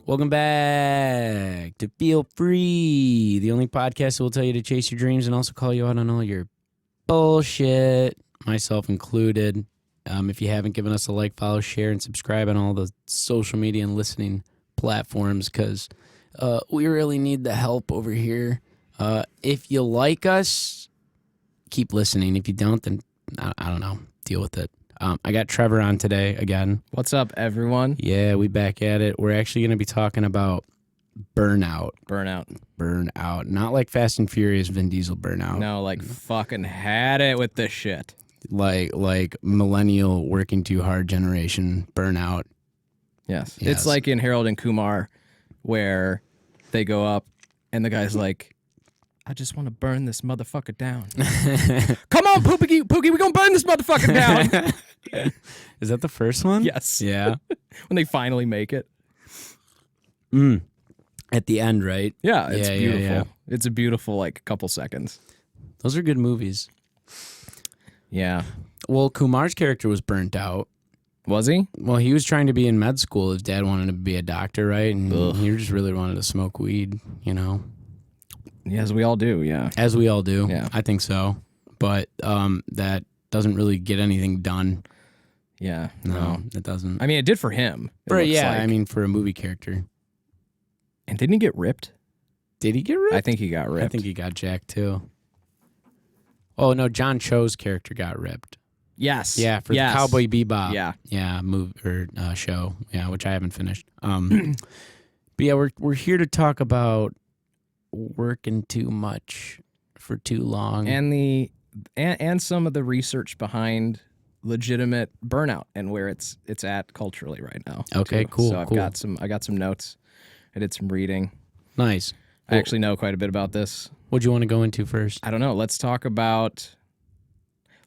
Welcome back to Feel Free, the only podcast that will tell you to chase your dreams and also call you out on all your bullshit, myself included. If you haven't given us a like, follow, share, and subscribe on all the social media and listening platforms, because we really need the help over here. If you like us, keep listening. If you don't, then I don't know, deal with it. I got Trevor on today again. What's up, everyone? Yeah, we back at it. We're actually going to be talking about burnout. Burnout. Not like Fast and Furious Vin Diesel burnout. No, like fucking had it with this shit. Like millennial working too hard generation burnout. Yes. It's like in Harold and Kumar where they go up and the guy's like, I just want to burn this motherfucker down. Come on, Pookie, we gonna burn this motherfucker down. Is that the first one? Yes. Yeah. When they finally make it. At the end, right? Yeah, it's beautiful. Yeah. It's a beautiful, like, couple seconds. Those are good movies. Yeah. Well, Kumar's character was burnt out. Was he? Well, he was trying to be in med school. His dad wanted to be a doctor, right? And he just really wanted to smoke weed, you know? Yeah, as we all do, yeah. As we all do. Yeah. I think so. But that doesn't really get anything done. Yeah. No, it doesn't. I mean, it did for him. For a movie character. And didn't he get ripped? Did he get ripped? I think he got ripped. I think he got jacked too. Oh no, John Cho's character got ripped. Yes. Yeah, for the Cowboy Bebop. Yeah. Yeah, show. Yeah, which I haven't finished. But yeah, we're here to talk about working too much for too long. And some of the research behind legitimate burnout and where it's at culturally right now. Okay, too. cool. So I got some notes. I did some reading. Nice. I actually know quite a bit about this. What do you want to go into first? I don't know. Let's talk about.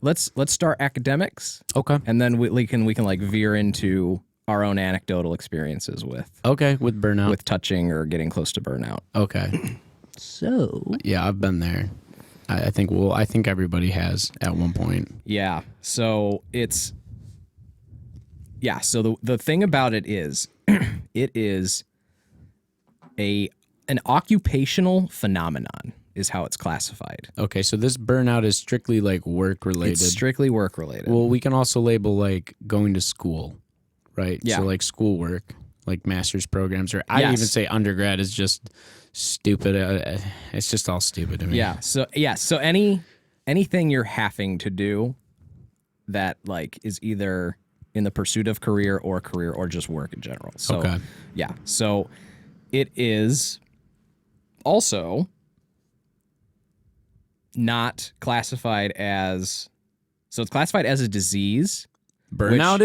Let's start academics. Okay. And then we can like veer into our own anecdotal experiences with burnout, with touching or getting close to burnout. Okay. So yeah, I've been there. I think everybody has at one point. Yeah. So So the thing about it is, it is an occupational phenomenon is how it's classified. Okay, so this burnout is strictly like work related. It's strictly work related. Well, we can also label like going to school, right? Yeah. So like schoolwork, like master's programs, or I even say undergrad is just stupid. It's just all stupid to me. Yeah. So anything you're having to do that like is either in the pursuit of career or just work in general. So okay. Yeah. So it is also not classified as, so it's classified as a disease. Burnout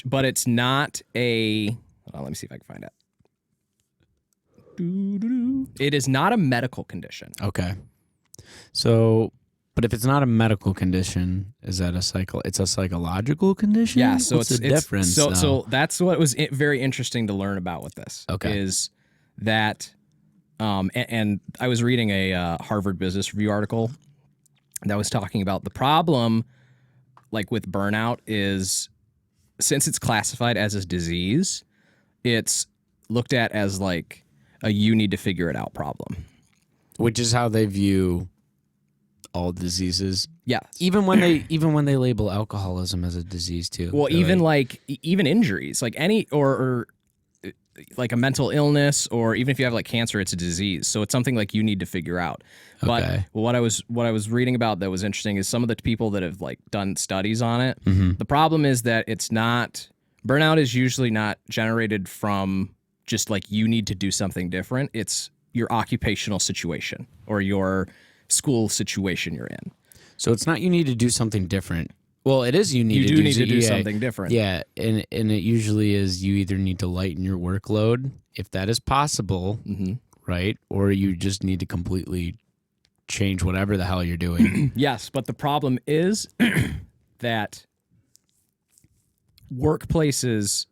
but it's not a, hold on, let me see if I can find it. It is not a medical condition. Okay. So, but if it's not a medical condition, is that it's a psychological condition? Yeah. So What's it's the difference. So that's what was very interesting to learn about with this. Okay. Is that, and I was reading a Harvard Business Review article that was talking about the problem, like with burnout, is since it's classified as a disease, it's looked at as like a you need to figure it out problem. Which is how they view all diseases. Yeah. Even when they label alcoholism as a disease too. Well, even even injuries, like any or like a mental illness, or even if you have like cancer, it's a disease. So it's something like you need to figure out. Okay. But what I was reading about that was interesting is some of the people that have like done studies on it. Mm-hmm. The problem is that burnout is usually not generated from just like you need to do something different. It's your occupational situation or your school situation you're in. So it's not you need to do something different. Well, it is you need to do something different. Yeah, and it usually is you either need to lighten your workload, if that is possible, right? Or you just need to completely change whatever the hell you're doing. Yes, but the problem is that workplaces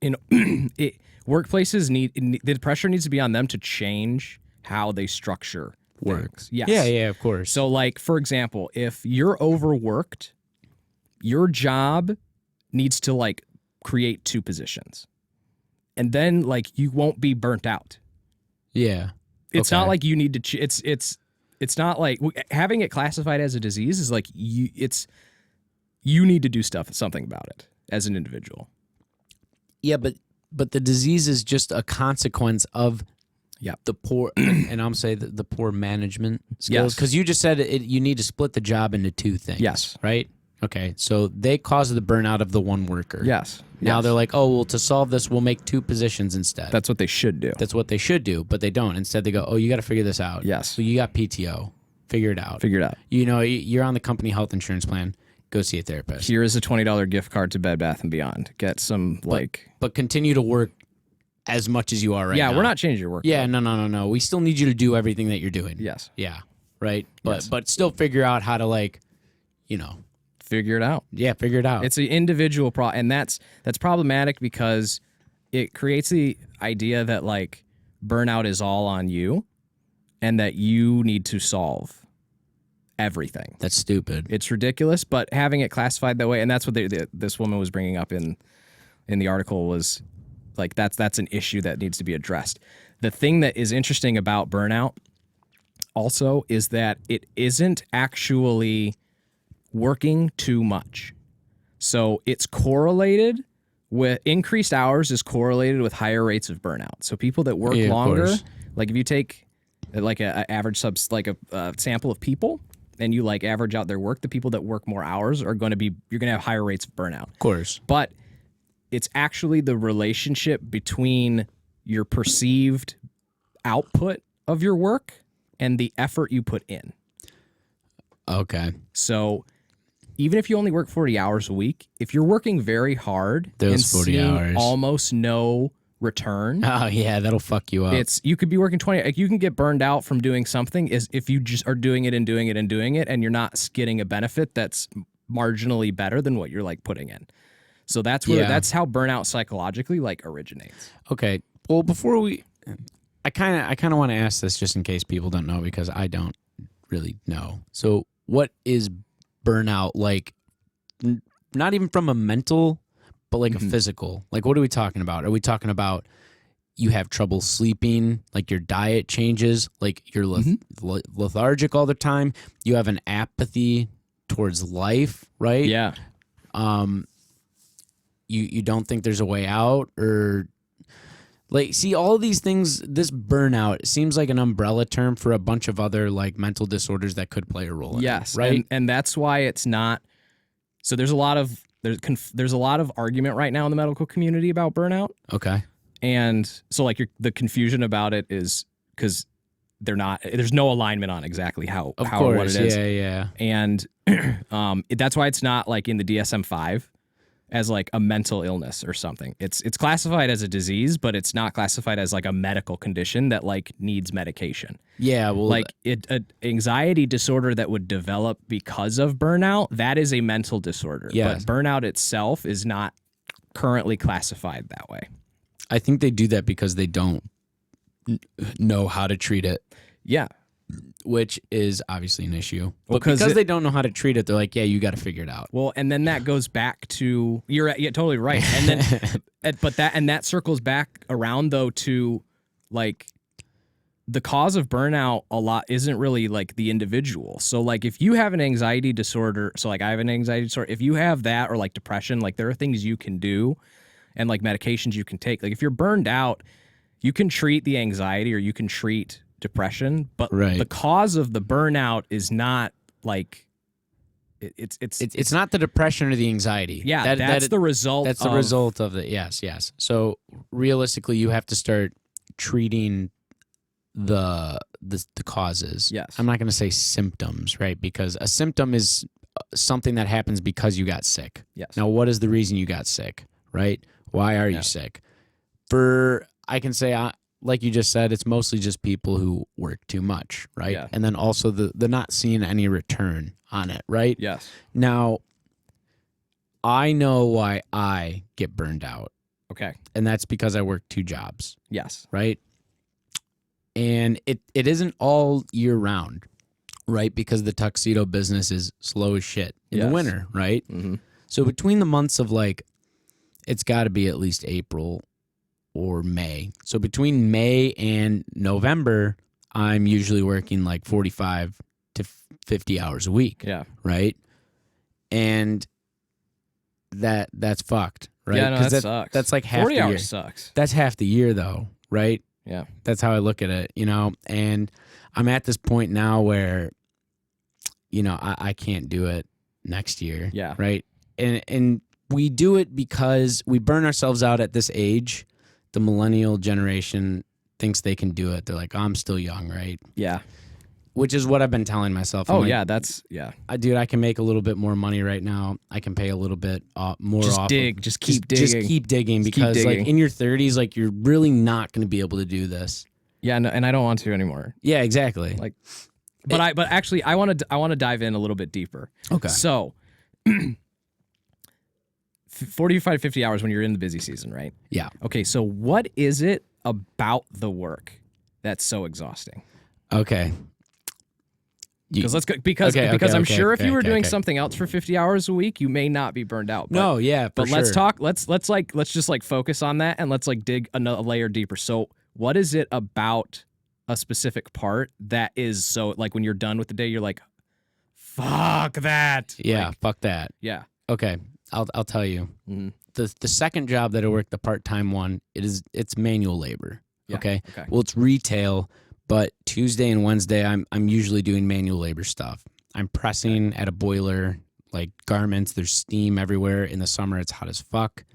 the pressure needs to be on them to change how they structure works. Yes. Yeah, of course. So like, for example, if you're overworked, your job needs to like create two positions. and then like you won't be burnt out. Yeah. It's not like you need to. It's not like having it classified as a disease is like you need to do something about it as an individual. Yeah, but the disease is just a consequence of the poor, and I'm saying the poor management skills. Because you just said you need to split the job into two things. Yes. Right? Okay, so they cause the burnout of the one worker. Yes. Now they're like, oh, well, to solve this, we'll make two positions instead. That's what they should do. That's what they should do, but they don't. Instead, they go, oh, you got to figure this out. Yes. So you got PTO. Figure it out. Figure it out. You know, you're on the company health insurance plan. Go see a therapist. Here is a $20 gift card to Bed Bath & Beyond. Get some, But continue to work as much as you are right now. Yeah, we're not changing your work. Yeah, no. We still need you to do everything that you're doing. Yes. Yeah, right? But still figure out how to, figure it out. Yeah, figure it out. It's an individual problem, and that's problematic because it creates the idea that like burnout is all on you and that you need to solve everything. That's stupid. It's ridiculous, but having it classified that way, and that's what this woman was bringing up in the article was like that's an issue that needs to be addressed. The thing that is interesting about burnout also is that it isn't actually working too much. So it's correlated with increased hours is correlated with higher rates of burnout. So people that work longer, like if you take like a average a sample of people and you like average out their work, the people that work more hours you're going to have higher rates of burnout. Of course. But it's actually the relationship between your perceived output of your work and the effort you put in. Okay. So even if you only work 40 hours a week, if you're working very hard those and 40 seeing hours almost no return, oh yeah, that'll fuck you up. you could be working 20. Like you can get burned out from doing something is if you just are doing it and doing it and doing it, and you're not getting a benefit that's marginally better than what you're like putting in. So that's where that's how burnout psychologically like originates. Okay. Well, before I kind of want to ask this just in case people don't know because I don't really know. So what is burnout like? Not even from a mental, but like a physical. Like what are we talking about? Are we talking about you have trouble sleeping, like your diet changes, like you're lethargic all the time, you have an apathy towards life, right? Yeah. You don't think there's a way out, or like, see, all of these things, this burnout seems like an umbrella term for a bunch of other like mental disorders that could play a role in it, right? And that's why it's not. So there's a lot of argument right now in the medical community about burnout. Okay. And so like the confusion about it is because there's no alignment on exactly how or what it is. Yeah. And that's why it's not like in the DSM-5 as like a mental illness or something. It's classified as a disease, but it's not classified as like a medical condition that like needs medication. Yeah, well, like an anxiety disorder that would develop because of burnout, that is a mental disorder. Yeah. But burnout itself is not currently classified that way. I think they do that because they don't know how to treat it. Yeah. Which is obviously an issue. Well, but because they don't know how to treat it, they're like, yeah, you got to figure it out. Well, and then that goes back to you're totally right. And then that circles back around though to like the cause of burnout a lot isn't really like the individual. So like if you have an anxiety disorder, so like I have an anxiety disorder, if you have that or like depression, like there are things you can do and like medications you can take. Like if you're burned out, you can treat the anxiety or you can treat depression, but the cause of the burnout is not like it's not the depression or the anxiety. Yeah, that's the result. That's the result of it. Yes. So realistically, you have to start treating the causes. Yes. I'm not going to say symptoms, right? Because a symptom is something that happens because you got sick. Yes. Now, what is the reason you got sick, right? Why are you sick? I can say, like you just said, it's mostly just people who work too much, right? Yeah. And then also they're not seeing any return on it, right? Yes. Now, I know why I get burned out. Okay. And that's because I work 2 jobs. Yes. Right? And it isn't all year round, right? Because the tuxedo business is slow as shit in the winter, right? Mm-hmm. So between the months of like, it's got to be at least April or May. So between May and November, I'm usually working like 45 to 50 hours a week. Yeah. Right. And that's fucked. Right. Yeah, no, that sucks. That's like half 40 the year. hours sucks. That's half the year though. Right. Yeah. That's how I look at it, and I'm at this point now where, I can't do it next year. Yeah. Right. And we do it because we burn ourselves out at this age. The millennial generation thinks they can do it. They're like, I'm still young, right? Yeah. Which is what I've been telling myself. Oh, like, yeah, that's, yeah. Dude, I can make a little bit more money right now. I can pay a little bit more Just off. just keep digging. Just keep digging Just because keep digging. like in your 30s, like you're really not going to be able to do this. Yeah, no, and I don't want to anymore. Yeah, exactly. Like, but actually I want to dive in a little bit deeper. Okay. So 45 to 50 hours when you're in the busy season, right? Yeah. Okay, so what is it about the work that's so exhausting? Okay. Because I'm sure if you were doing something else for 50 hours a week, you may not be burned out. But, no, yeah, but let's talk. Let's just like focus on that and let's like dig a layer deeper. So, what is it about a specific part that is so like when you're done with the day, you're like, fuck that. Yeah, like, fuck that. Yeah. Okay, I'll tell you. Mm-hmm. The second job that I work, the part-time one, it's manual labor. Yeah. Okay. Okay. Well, it's retail. But Tuesday and Wednesday, I'm usually doing manual labor stuff. I'm pressing at a boiler, like garments. There's steam everywhere. In the summer, it's hot as fuck,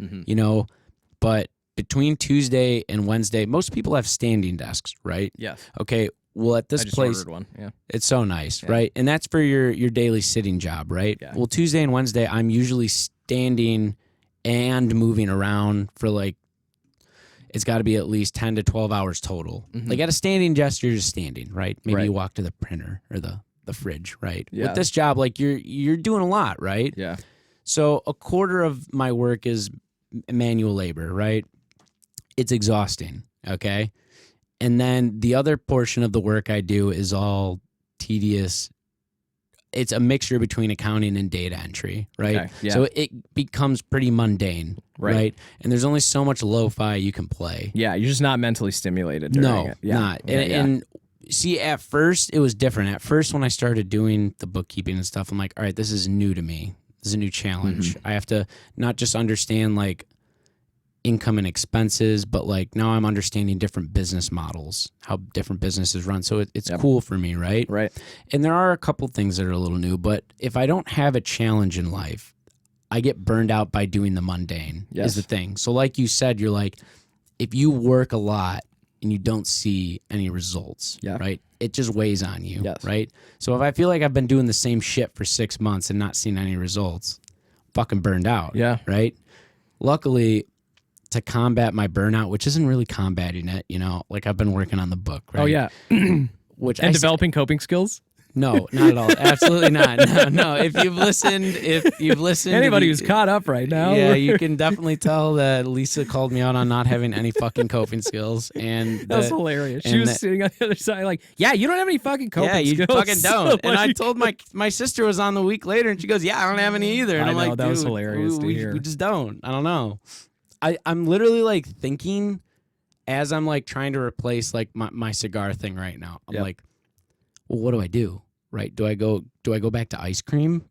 But between Tuesday and Wednesday, most people have standing desks, right? Yes. Okay. Well, at this I just place, ordered one. Yeah. it's so nice, right? And that's for your daily sitting job, right? Yeah. Well, Tuesday and Wednesday, I'm usually standing and moving around for like, it's got to be at least 10 to 12 hours total. Mm-hmm. Like at a standing desk, you're just standing, right? Maybe you walk to the printer or the fridge, right? Yeah. With this job, like you're doing a lot, right? Yeah. So a quarter of my work is manual labor, right? It's exhausting, okay? And then the other portion of the work I do is all tedious. It's a mixture between accounting and data entry, right? Okay, yeah. So it becomes pretty mundane, right? And there's only so much lo-fi you can play. Yeah, you're just not mentally stimulated during it. Yeah. Not. Yeah, And see, at first, it was different. At first, when I started doing the bookkeeping and stuff, I'm like, all right, this is new to me. This is a new challenge. Mm-hmm. I have to not just understand, like, income and expenses, but, like, now I'm understanding different business models, how different businesses run. So it's cool for me, right? Right. And there are a couple things that are a little new, but if I don't have a challenge in life, I get burned out by doing the mundane is the thing. So like you said, you're like, if you work a lot and you don't see any results, right? It just weighs on you, right? So if I feel like I've been doing the same shit for 6 months and not seeing any results, fucking burned out, right? Luckily, to combat my burnout, which isn't really combating it, like I've been working on the book, right? Oh, yeah. Which and developing coping skills? No, not at all. Absolutely not. No. If you've listened, anybody who's caught up right now, yeah, you can definitely tell that Lisa called me out on not having any fucking coping skills, and that was hilarious. She was sitting on the other side, like, "Yeah, you don't have any fucking coping skills." Yeah, you fucking don't. And I told my sister was on the week later, and she goes, "Yeah, I don't have any either." And I'm like, that was hilarious to hear. We just don't. I don't know. I'm literally like thinking as I'm like trying to replace like my cigar thing right now. I'm like, well, what do I do? Right? Do I go back to ice cream?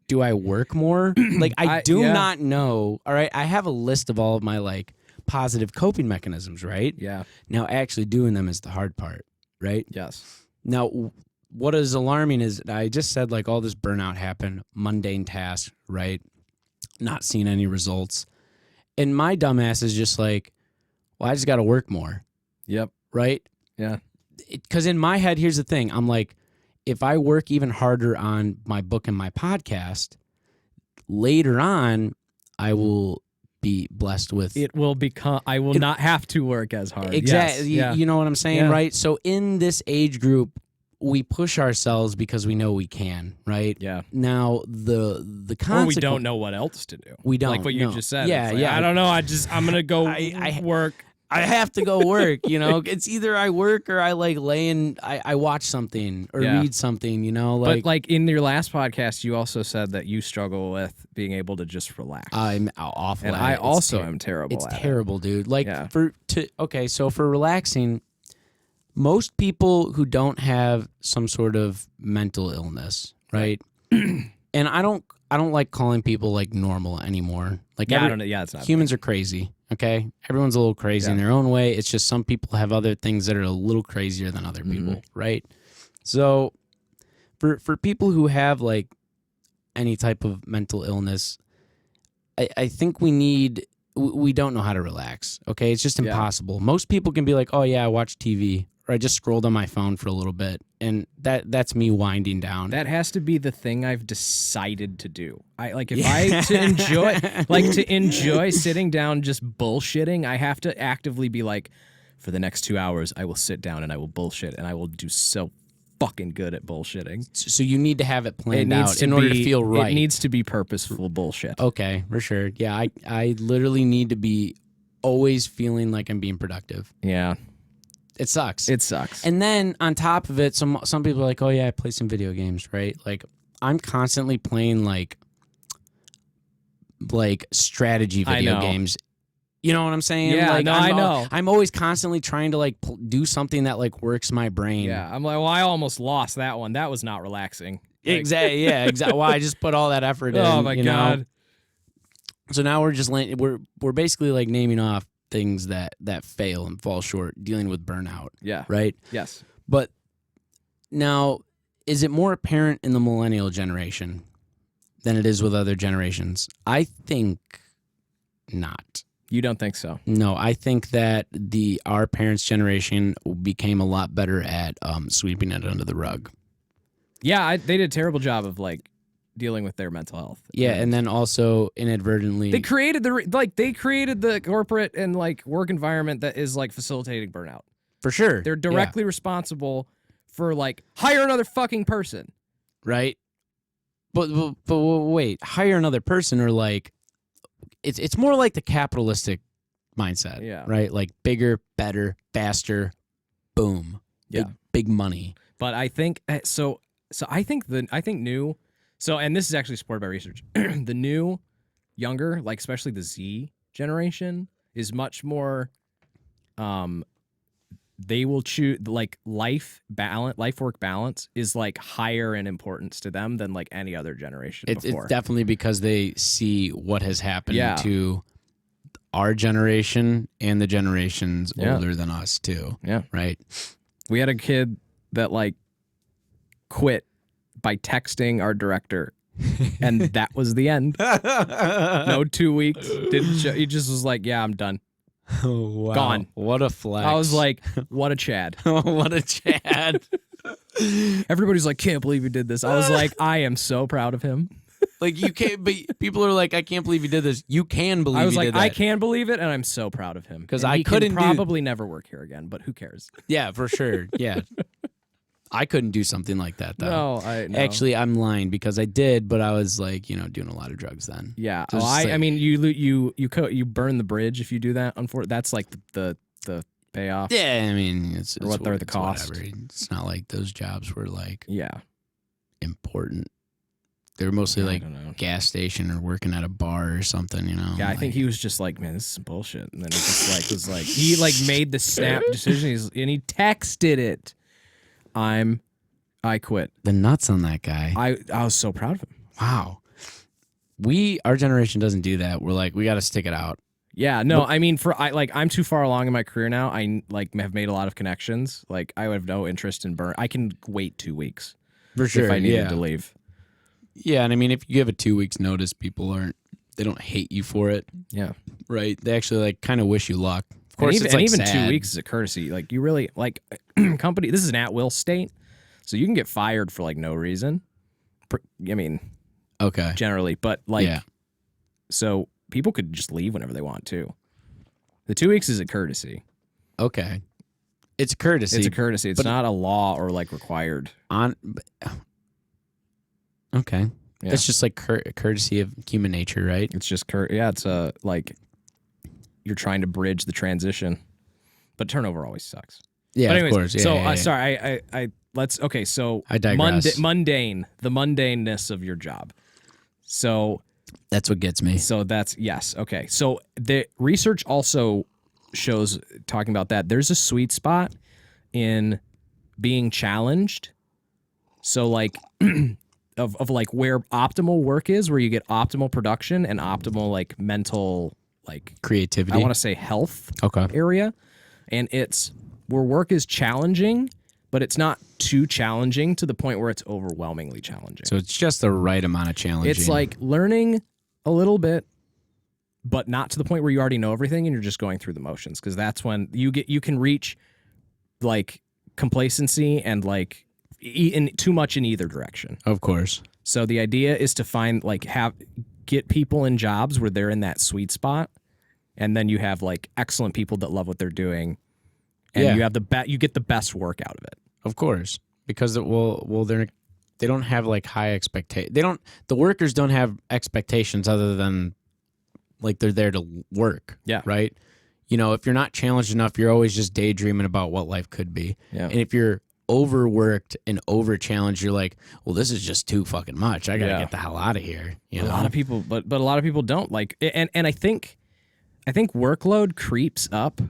Do I work more? Like I do not know. All right. I have a list of all of my like positive coping mechanisms, right? Yeah. Now actually doing them is the hard part, right? Yes. Now what is alarming is I just said like all this burnout happened, mundane tasks, right? Not seeing any results. And my dumbass is just like, well, I just got to work more. Yep. Right? Yeah. Because in my head, here's the thing. I'm like, if I work even harder on my book and my podcast, later on, I will be blessed with... It will become... I will not have to work as hard. Exactly. Yes. You know what I'm saying, right? So in this age group, we push ourselves because we know we can, right? Yeah. Now, the consequence... Or we don't know what else to do. We don't. Like what you just said. Yeah, like, I don't know. I'm going to go work. I have to go work, you know. It's either I work or I like I watch something or read something, you know. But like in your last podcast, you also said that you struggle with being able to just relax. I'm awful and at I it. also am terrible It's at terrible, dude. Like Yeah. so for relaxing, most people who don't have some sort of mental illness, right? And I don't like calling people like normal anymore. Like I don't know. Yeah, it's not. Humans are crazy, okay? Everyone's a little crazy in their own way. It's just some people have other things that are a little crazier than other people, right? So for people who have like any type of mental illness, I think we don't know how to relax, okay? It's just impossible. Most people can be like, oh yeah, I watch TV or I just scrolled on my phone for a little bit, and that's me winding down. That has to be the thing I've decided to do. To enjoy sitting down just bullshitting, I have to actively be like, for the next 2 hours, I will sit down and I will bullshit, and I will do so fucking good at bullshitting. So you need to have it planned out in order to feel right. It needs to be purposeful bullshit. Okay, for sure. Yeah, I literally need to be always feeling like I'm being productive. Yeah. It sucks. And then on top of it, some people are like, oh yeah, I play some video games, right? Like I'm constantly playing like strategy video games. You know what I'm saying? Yeah, like, I know. I'm always constantly trying to like do something that like works my brain. Yeah, I'm like, well, I almost lost that one. That was not relaxing. Exactly. Yeah, exactly. Well, I just put all that effort in. Oh my God. Know? So now we're just we're basically like naming off things that fail and fall short, dealing with burnout. Yeah. Right? Yes. But now, is it more apparent in the millennial generation than it is with other generations? I think not. You don't think so? No, I think that our parents' generation became a lot better at sweeping it under the rug. Yeah, they did a terrible job of like dealing with their mental health. Yeah, and then also inadvertently they created the corporate and like work environment that is like facilitating burnout. For sure. They're directly responsible for like hire another fucking person. Right? But wait, hire another person or like it's more like the capitalistic mindset. Yeah. Right? Like bigger, better, faster, boom. Yeah. Big money. But I think I think new. So, and this is actually supported by research. The new, younger, like especially the Z generation, is much more. They will choose like life work balance is like higher in importance to them than like any other generation before. It's definitely because they see what has happened to our generation and the generations older than us too. Yeah, right. We had a kid that like quit by texting our director, and that was the end. No 2 weeks. He just was like, "Yeah, I'm done." Oh, wow. Gone. What a flex. I was like, "What a Chad." What a Chad. Everybody's like, "Can't believe he did this." I was like, "I am so proud of him." Like you can't, but people are like, "I can't believe he did this." You can believe. I was he like, did that. "I can believe it," and I'm so proud of him because I couldn't probably never work here again. But who cares? Yeah, for sure. Yeah. I couldn't do something like that though. No. Actually, I'm lying because I did, but I was like, doing a lot of drugs then. Yeah. So I mean, you burn the bridge if you do that. That's like the payoff. Yeah, I mean, it's what they're the cost. Whatever. It's not like those jobs were like important. They were mostly like gas station or working at a bar or something, Yeah, I think he was just like, man, this is some bullshit, and then he just like was like he like made the snap decision, and he texted it. I quit. The nuts on that guy. I was so proud of him. Wow. Our generation doesn't do that. We're like, we got to stick it out. Yeah, no, I mean, I'm too far along in my career now. I like have made a lot of connections. Like I have no interest in burn. I can wait 2 weeks for sure if I needed to leave. Yeah, and I mean, if you give a 2 weeks notice, they don't hate you for it. Yeah, right. They actually like kind of wish you luck. Of course, and even sad. 2 weeks is a courtesy. Like you really like company. This is an at-will state, so you can get fired for like no reason. I mean, okay, generally, but like, so people could just leave whenever they want to. The 2 weeks is a courtesy. Okay, it's a courtesy. It's a courtesy. It's not a law or like required. Okay, that's just like courtesy of human nature, right? It's just it's like you're trying to bridge the transition. but turnover always sucks. Yeah, but anyways, of course. Yeah, so yeah. sorry, let's okay. So I digress. mundane, the mundaneness of your job. So That's what gets me. So that's yes. Okay. So the research also shows, talking about that, there's a sweet spot in being challenged. So like of like where optimal work is, where you get optimal production and optimal like mental like Creativity. I want to say health Okay. area. And it's where work is challenging, but it's not too challenging to the point where it's overwhelmingly challenging. So it's just the right amount of challenging. It's like learning a little bit, but not to the point where you already know everything and you're just going through the motions. Because that's when you can reach like complacency and like too much in either direction. Of course. So the idea is to find like get people in jobs where they're in that sweet spot, and then you have like excellent people that love what they're doing, and you have you get the best work out of it. Of course, because they don't have like high expectations. The workers don't have expectations other than like they're there to work. Yeah. Right. You know, if you're not challenged enough, you're always just daydreaming about what life could be. Yeah. And if you're overworked and over challenged, you're like, well, this is just too fucking much. I gotta get the hell out of here. You know, a lot of people, but a lot of people don't like. And I think workload creeps up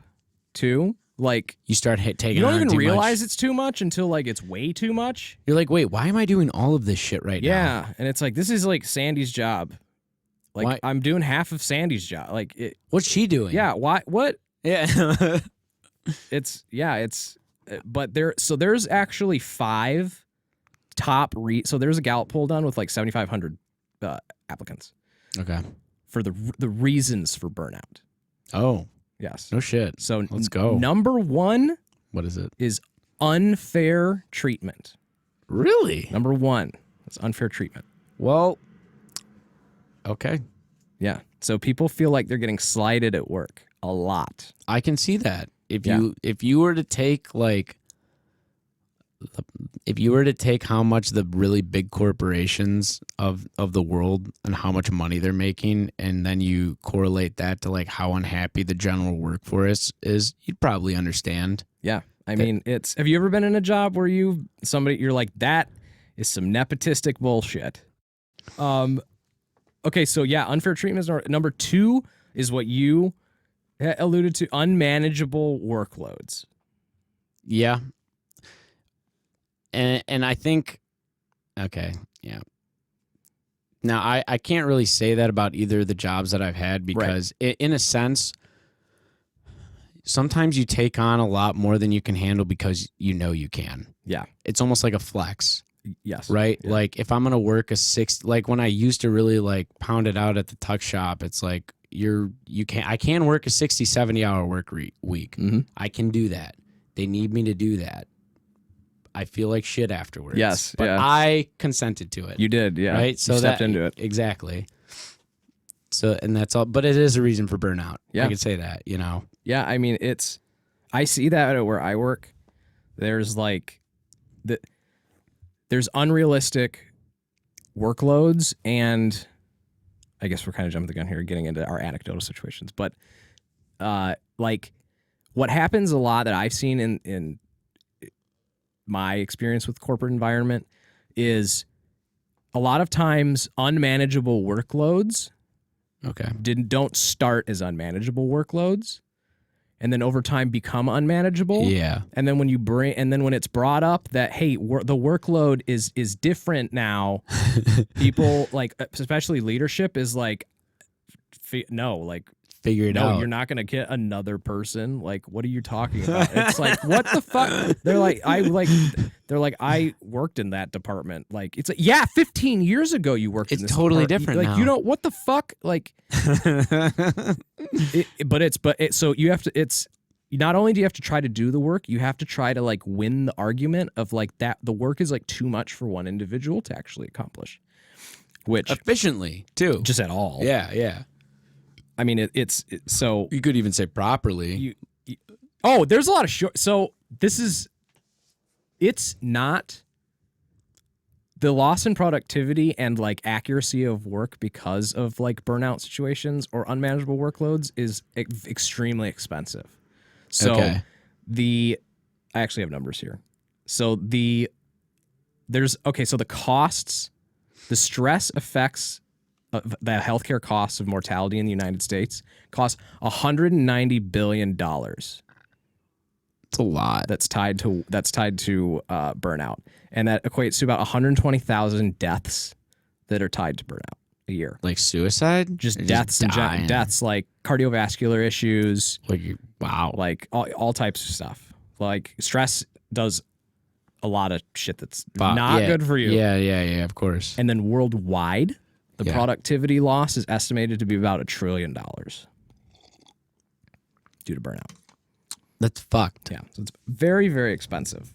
too. Like you start taking. You don't on even too realize much. it's too much until like it's way too much. You're like, wait, why am I doing all of this shit right now? Yeah, and it's like this is like Sandy's job. Like Why? I'm doing half of Sandy's job. Like What's she doing? Yeah. Why? What? Yeah. But there's actually 5 top so there's a Gallup poll done with like 7,500 applicants. Okay. For the reasons for burnout. Oh. Yes. No shit. So let's go. Number 1. What is it? Is unfair treatment. Really? Number 1 is unfair treatment. Well, okay. Yeah. So people feel like they're getting slighted at work a lot. I can see that. If you were to take like how much the really big corporations of the world and how much money they're making, and then you correlate that to like how unhappy the general workforce is, you'd probably understand. Yeah. I mean, have you ever been in a job where you're like, that is some nepotistic bullshit? Okay, so yeah, unfair treatment is number 2 is what you alluded to, unmanageable workloads. Yeah. And I think, okay, yeah. Now, I can't really say that about either of the jobs that I've had because in a sense, sometimes you take on a lot more than you can handle because you know you can. Yeah. It's almost like a flex. Yes. Right? Yeah. Like if I'm going to work like when I used to really like pound it out at the tuck shop, it's like I can work a 60, 70 hour work week. Mm-hmm. I can do that. They need me to do that. I feel like shit afterwards. Yes. But yeah. I consented to it. You did. Yeah. Right. So you stepped into it. Exactly. So, and that's all, but it is a reason for burnout. Yeah. I could say that, you know? Yeah. I mean, I see that at where I work. There's like there's unrealistic workloads, and I guess we're kind of jumping the gun here, getting into our anecdotal situations, but like what happens a lot that I've seen in my experience with corporate environment is a lot of times unmanageable workloads don't start as unmanageable workloads, and then over time become unmanageable. Yeah. And then when it's brought up that, hey, the workload is different now, people like, especially leadership is like, figure it out. You're not going to get another person. Like, what are you talking about? It's like, what the fuck? They're like, I worked in that department. Like, it's like, yeah, 15 years ago you worked in this totally department. different like, now. you know, what the fuck? Like, so you have to, not only do you have to try to do the work, you have to try to like win the argument of like that the work is like too much for one individual to actually accomplish. Which efficiently too. Just at all. Yeah, yeah. I mean, it's so you could even say properly. There's a lot of short. So it's not the loss in productivity and like accuracy of work because of like burnout situations or unmanageable workloads is extremely expensive. So I actually have numbers here. So the costs, the stress effects of the healthcare costs of mortality in the United States cost $190 billion. It's a lot. That's tied to burnout, and that equates to about 120,000 deaths that are tied to burnout a year. Like suicide? Just Or deaths and dying? deaths like cardiovascular issues, Wow. like all types of stuff. Like stress does a lot of shit that's not good for you. Yeah, of course. And then worldwide, the Yeah. productivity loss is estimated to be about $1 trillion due to burnout. That's fucked. Yeah, so it's very, very expensive.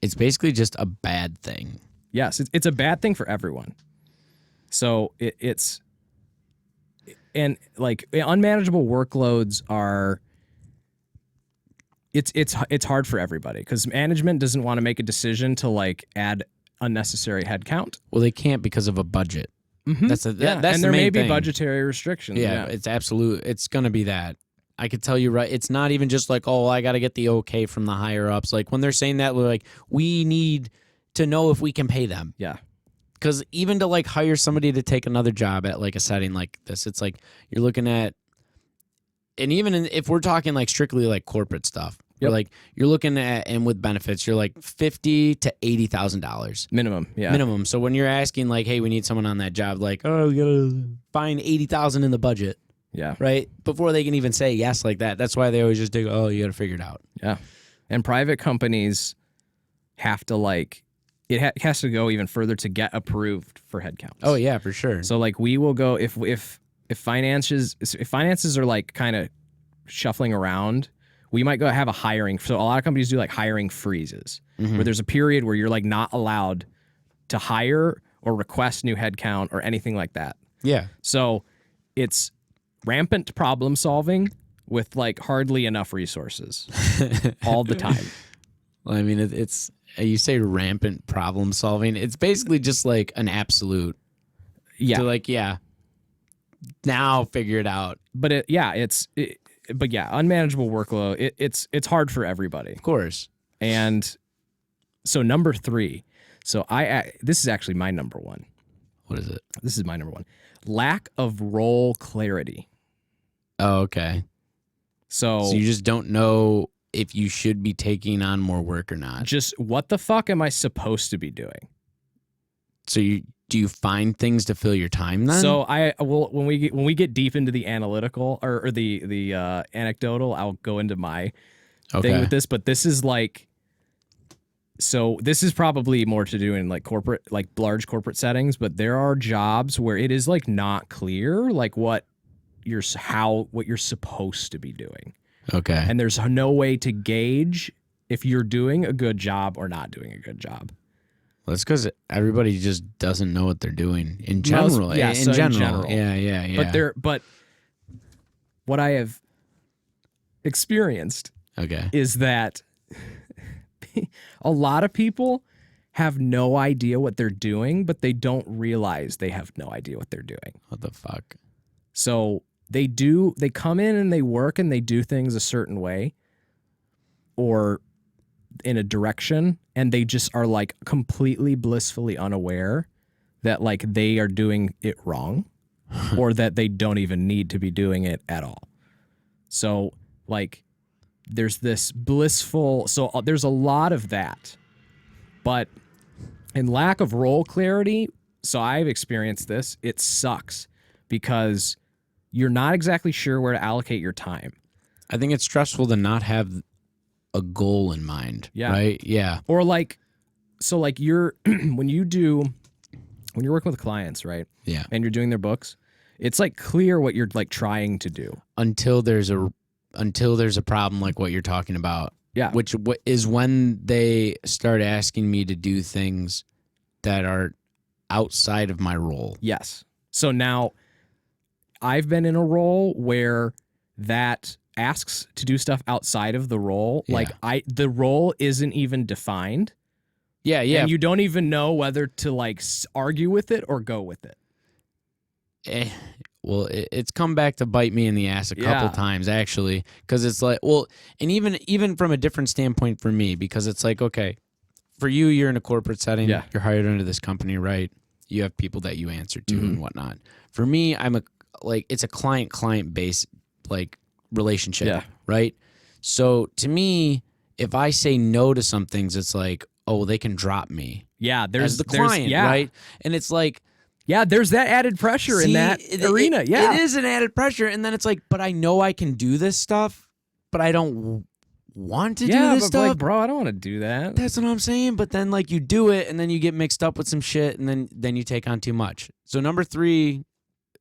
It's basically just a bad thing. Yes, it's a bad thing for everyone. So it's like unmanageable workloads are. It's hard for everybody because management doesn't want to make a decision to like add unnecessary headcount. Well, they can't because of a budget. Mm-hmm. That's and the there main may be thing. budgetary restrictions. Yeah, it's absolute. It's gonna be that. I could tell you right. It's not even just like, oh, I got to get the okay from the higher ups. Like when they're saying that, we're like, we need to know if we can pay them. Yeah. Because even to like hire somebody to take another job at like a setting like this, it's like you're looking at, and even if we're talking like strictly like corporate stuff, Yep. like you're looking at, and with benefits, you're like $50,000 to $80,000 minimum. Yeah. minimum. So when you're asking like, hey, we need someone on that job, like, oh, we gotta find $80,000 in the budget, Yeah. right? Before they can even say yes like that. That's why they always just do, oh, you gotta figure it out. Yeah. And private companies have to like it has to go even further to get approved for headcounts. Oh yeah, for sure. So like we will go if finances are like kind of shuffling around, we might go have a hiring. So a lot of companies do like hiring freezes, where there's a period where you're like not allowed to hire or request new headcount or anything like that. Yeah. So it's rampant problem solving with like hardly enough resources all the time. Well, I mean, it's you say rampant problem solving. It's basically just like an absolute. Yeah. To like, yeah. Now figure it out. But unmanageable workload. It's hard for everybody. Of course. And so number 3. So this is actually my number 1. What is it? This is my number 1. Lack of role clarity. Oh, okay. So you just don't know if you should be taking on more work or not. just what the fuck am I supposed to be doing? So do you find things to fill your time then? So I will when we get deep into the analytical or the anecdotal, I'll go into my thing with this. But this is like, so this is probably more to do in like corporate, like large corporate settings. But there are jobs where it is like not clear like what you're supposed to be doing. Okay. And there's no way to gauge if you're doing a good job or not doing a good job. Well, it's because everybody just doesn't know what they're doing in general. Yeah, in general. Yeah. Yeah. But what I have experienced Okay. is that a lot of people have no idea what they're doing, but they don't realize they have no idea what they're doing. What the fuck? So they come in and they work and they do things a certain way or in a direction, and they just are like completely blissfully unaware that like they are doing it wrong or that they don't even need to be doing it at all. So like there's this blissful, so there's a lot of that, but in lack of role clarity, so I've experienced this, it sucks because you're not exactly sure where to allocate your time. I think it's stressful to not have a goal in mind. Yeah. Right? Yeah. Or like, so like you're, when you're working with clients, right? Yeah. And you're doing their books, it's like clear what you're like trying to do. Until there's a problem like what you're talking about. Yeah. Which is when they start asking me to do things that are outside of my role. Yes. So now I've been in a role where that asks to do stuff outside of the role. Yeah. Like the role isn't even defined. Yeah. Yeah. And you don't even know whether to like argue with it or go with it. Well, it's come back to bite me in the ass a couple times, actually, because it's like, well, and even from a different standpoint for me, because it's like, okay, for you, you're in a corporate setting. Yeah. You're hired under this company, right? You have people that you answer to and whatnot. For me, it's a client based like relationship, right? So to me, if I say no to some things, it's like, oh, they can drop me. Yeah, as the client, right? And it's like, yeah, there's that added pressure in that arena. It is an added pressure, and then it's like, but I know I can do this stuff, but I don't want to do this stuff. Like, bro, I don't want to do that. That's what I'm saying. But then, like, you do it, and then you get mixed up with some shit, and then you take on too much. So number 3,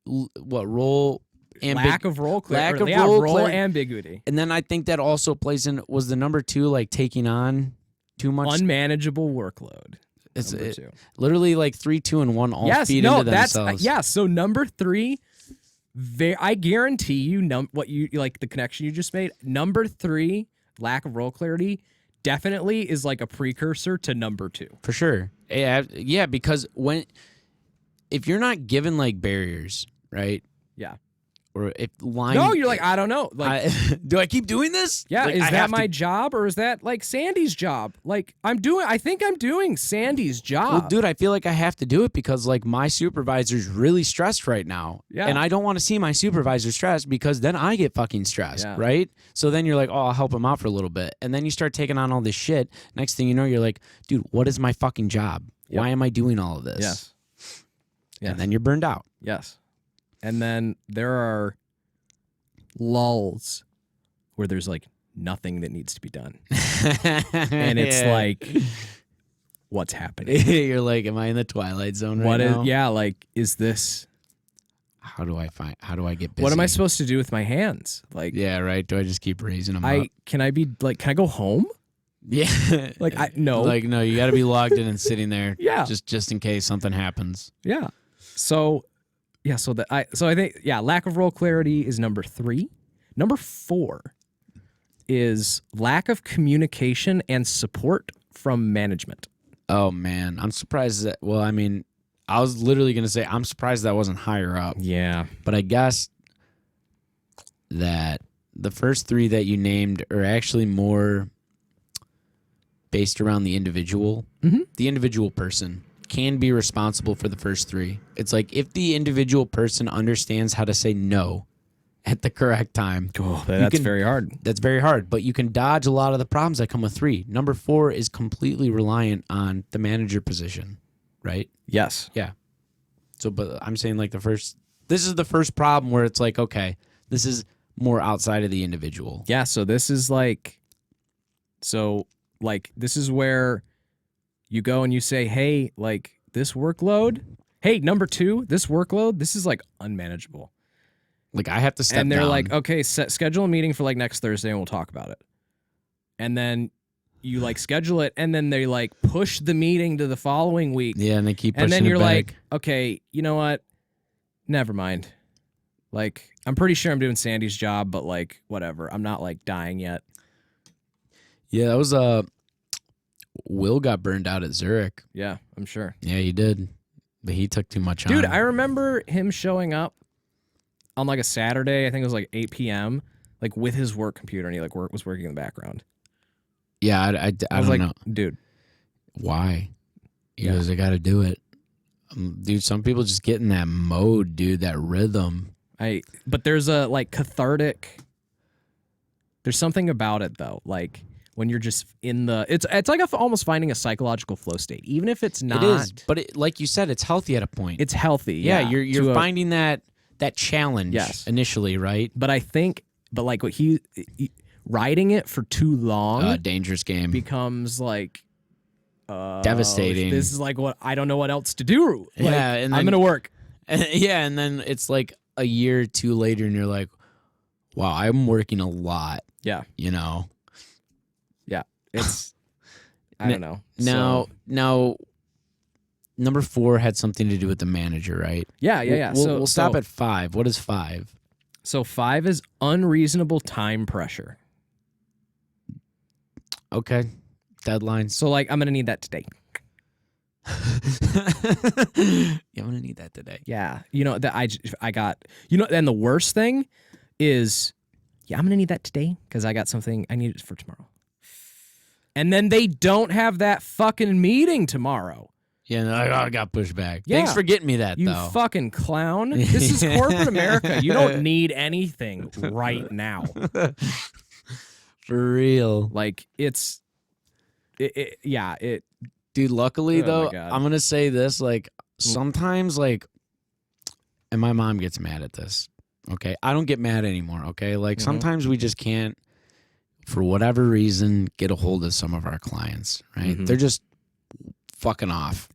role? Lack of role clarity. Lack of role ambiguity. And then I think that also plays in, was the number 2, like, taking on too much? Unmanageable workload. It's literally like 3, 2, and 1 all feed into themselves. So number 3, I guarantee you, what you like the connection you just made. Number 3, lack of role clarity, definitely is like a precursor to number 2 for sure. Yeah, because if you're not given like barriers, right? Yeah. Or if line. No, you're like, I don't know. Like, do I keep doing this? Yeah, like, is that my job or is that like Sandy's job? Like, I think I'm doing Sandy's job. Well, dude, I feel like I have to do it because like my supervisor's really stressed right now. Yeah. And I don't want to see my supervisor stressed because then I get fucking stressed, right? So then you're like, oh, I'll help him out for a little bit. And then you start taking on all this shit. Next thing you know, you're like, dude, what is my fucking job? Yep. Why am I doing all of this? Yes. And then you're burned out. Yes. And then there are lulls where there's like nothing that needs to be done. And it's like, what's happening? You're like, am I in the Twilight Zone right now? Like, is this... How do I get busy? What am I supposed to do with my hands? Like, yeah, right. Do I just keep raising them up? Can I go home? Yeah. No. Like, no, you got to be logged in and sitting there. Yeah. Just in case something happens. Yeah. So I think, lack of role clarity is number 3. Number 4 is lack of communication and support from management. Oh man, I'm surprised that. Well, I mean, I was literally gonna say I'm surprised that wasn't higher up. Yeah, but I guess that the first 3 that you named are actually more based around the individual. Mm-hmm. The individual person can be responsible for the first 3. It's like if the individual person understands how to say no at the correct time. Oh, that's very hard. That's very hard, but you can dodge a lot of the problems that come with 3. Number 4 is completely reliant on the manager position, right? Yes. Yeah. So, but I'm saying like this is the first problem where it's like, okay, this is more outside of the individual. Yeah, so this is this is where you go and you say, hey, like this workload, hey, number 2, this workload, this is like unmanageable. Like I have to step down. And they're like, okay, schedule a meeting for like next Thursday and we'll talk about it. And then you like schedule it and then they like push the meeting to the following week. Yeah, and they keep pushing and then you're it back. like, okay, you know what? Never mind. Like, I'm pretty sure I'm doing Sandy's job, but like, whatever. I'm not like dying yet. Yeah, that was Will got burned out at Zurich. Yeah, I'm sure. Yeah, he did. But he took too much on. Dude, I remember him showing up on like a Saturday, I think it was like 8 p.m., like with his work computer, and he like was working in the background. Yeah, I was don't like, know. Dude. Why? He goes, I got to do it. Dude, some people just get in that mode, dude, that rhythm. But there's a like cathartic, there's something about it though. Like when you're just in the, it's like almost finding a psychological flow state, even if it's not. It is, but like you said, it's healthy at a point. It's healthy. Yeah, you're finding that challenge initially, right? But I think, like what he riding it for too long, dangerous game becomes like devastating. This is like what I don't know what else to do. Like, yeah, and then, I'm gonna work. And then it's like a year or 2 later, and you're like, wow, I'm working a lot. Yeah, you know. Yeah, it's I don't know. Now. Number 4 had something to do with the manager, right? Yeah. We'll stop at 5. What is 5? So 5 is unreasonable time pressure. Okay. Deadlines. So like, I'm going to need that today. I'm gonna need that today. Yeah. You know, that I got, you know, and the worst thing is, yeah, I'm going to need that today because I got something, I need it for tomorrow. And then they don't have that fucking meeting tomorrow. Yeah, no, I got pushed back. Yeah. Thanks for getting me that, You though. fucking clown. This is corporate America. You don't need anything right now. For real. Like, Dude, luckily, Oh my though, God. I'm going to say this. Like, sometimes, like, and my mom gets mad at this, okay? I don't get mad anymore, okay? Like, sometimes we just can't, for whatever reason, get a hold of some of our clients, right? They're just fucking off.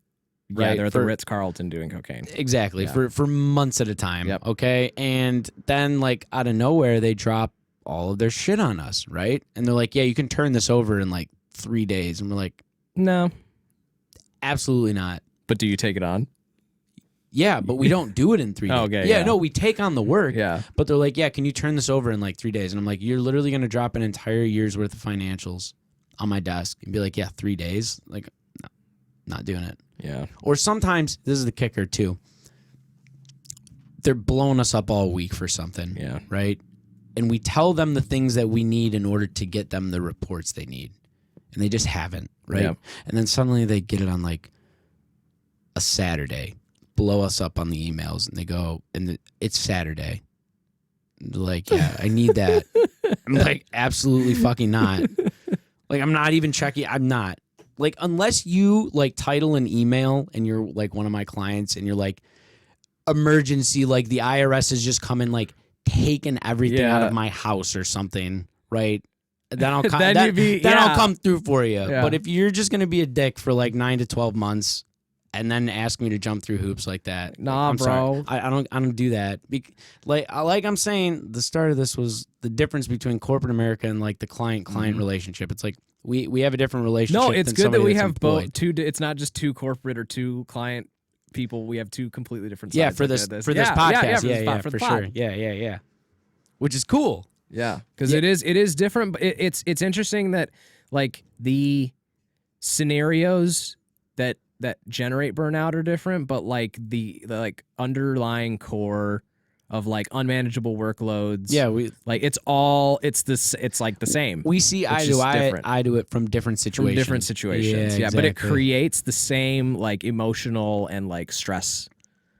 Yeah, Right? they're at the Ritz-Carlton doing cocaine. Exactly. Yeah. For months at a time, Yep. okay? And then, like, out of nowhere, they drop all of their shit on us, right? And they're like, yeah, you can turn this over in, like, 3 days. And we're like, No. absolutely not. But do you take it on? Yeah, but we don't do it in 3 days. Okay, yeah, yeah. no, we take on the work. Yeah. But they're like, yeah, can you turn this over in like 3 days? And I'm like, you're literally going to drop an entire year's worth of financials on my desk and be like, yeah, 3 days? Like, no, not doing it. Yeah. Or sometimes, this is the kicker too, they're blowing us up all week for something. Yeah. Right? And we tell them the things that we need in order to get them the reports they need. And they just haven't, right? Yeah. And then suddenly they get it on like a Saturday, blow us up on the emails, and they go, and it's Saturday. They're like, yeah, I need that. I'm like, absolutely fucking not. Like, I'm not even checking. I'm not. Like, unless you like title an email and you're like one of my clients and you're like, emergency, like the IRS has just come and like taken everything out of my house or something, right? Then I'll come. Then I'll come through for you. Yeah. But if you're just gonna be a dick for like 9 to 12 months, and then ask me to jump through hoops like that, Nah, I'm bro. sorry. I don't do that. Like I'm saying, the start of this was the difference between corporate America and like the client-client relationship. It's like we have a different relationship. No, it's than good that somebody we that's have employed. both. It's not just two corporate or two client people. We have two completely different sides. Yeah, for this podcast. Yeah, for sure. Yeah. Which is cool. Yeah, because it is different. But it's interesting that like the scenarios that generate burnout are different, but like the like underlying core of like unmanageable workloads. Yeah, it's like the same. we see eye to eye to it from different situations. From different situations. Yeah, exactly. but it creates the same like emotional and like stress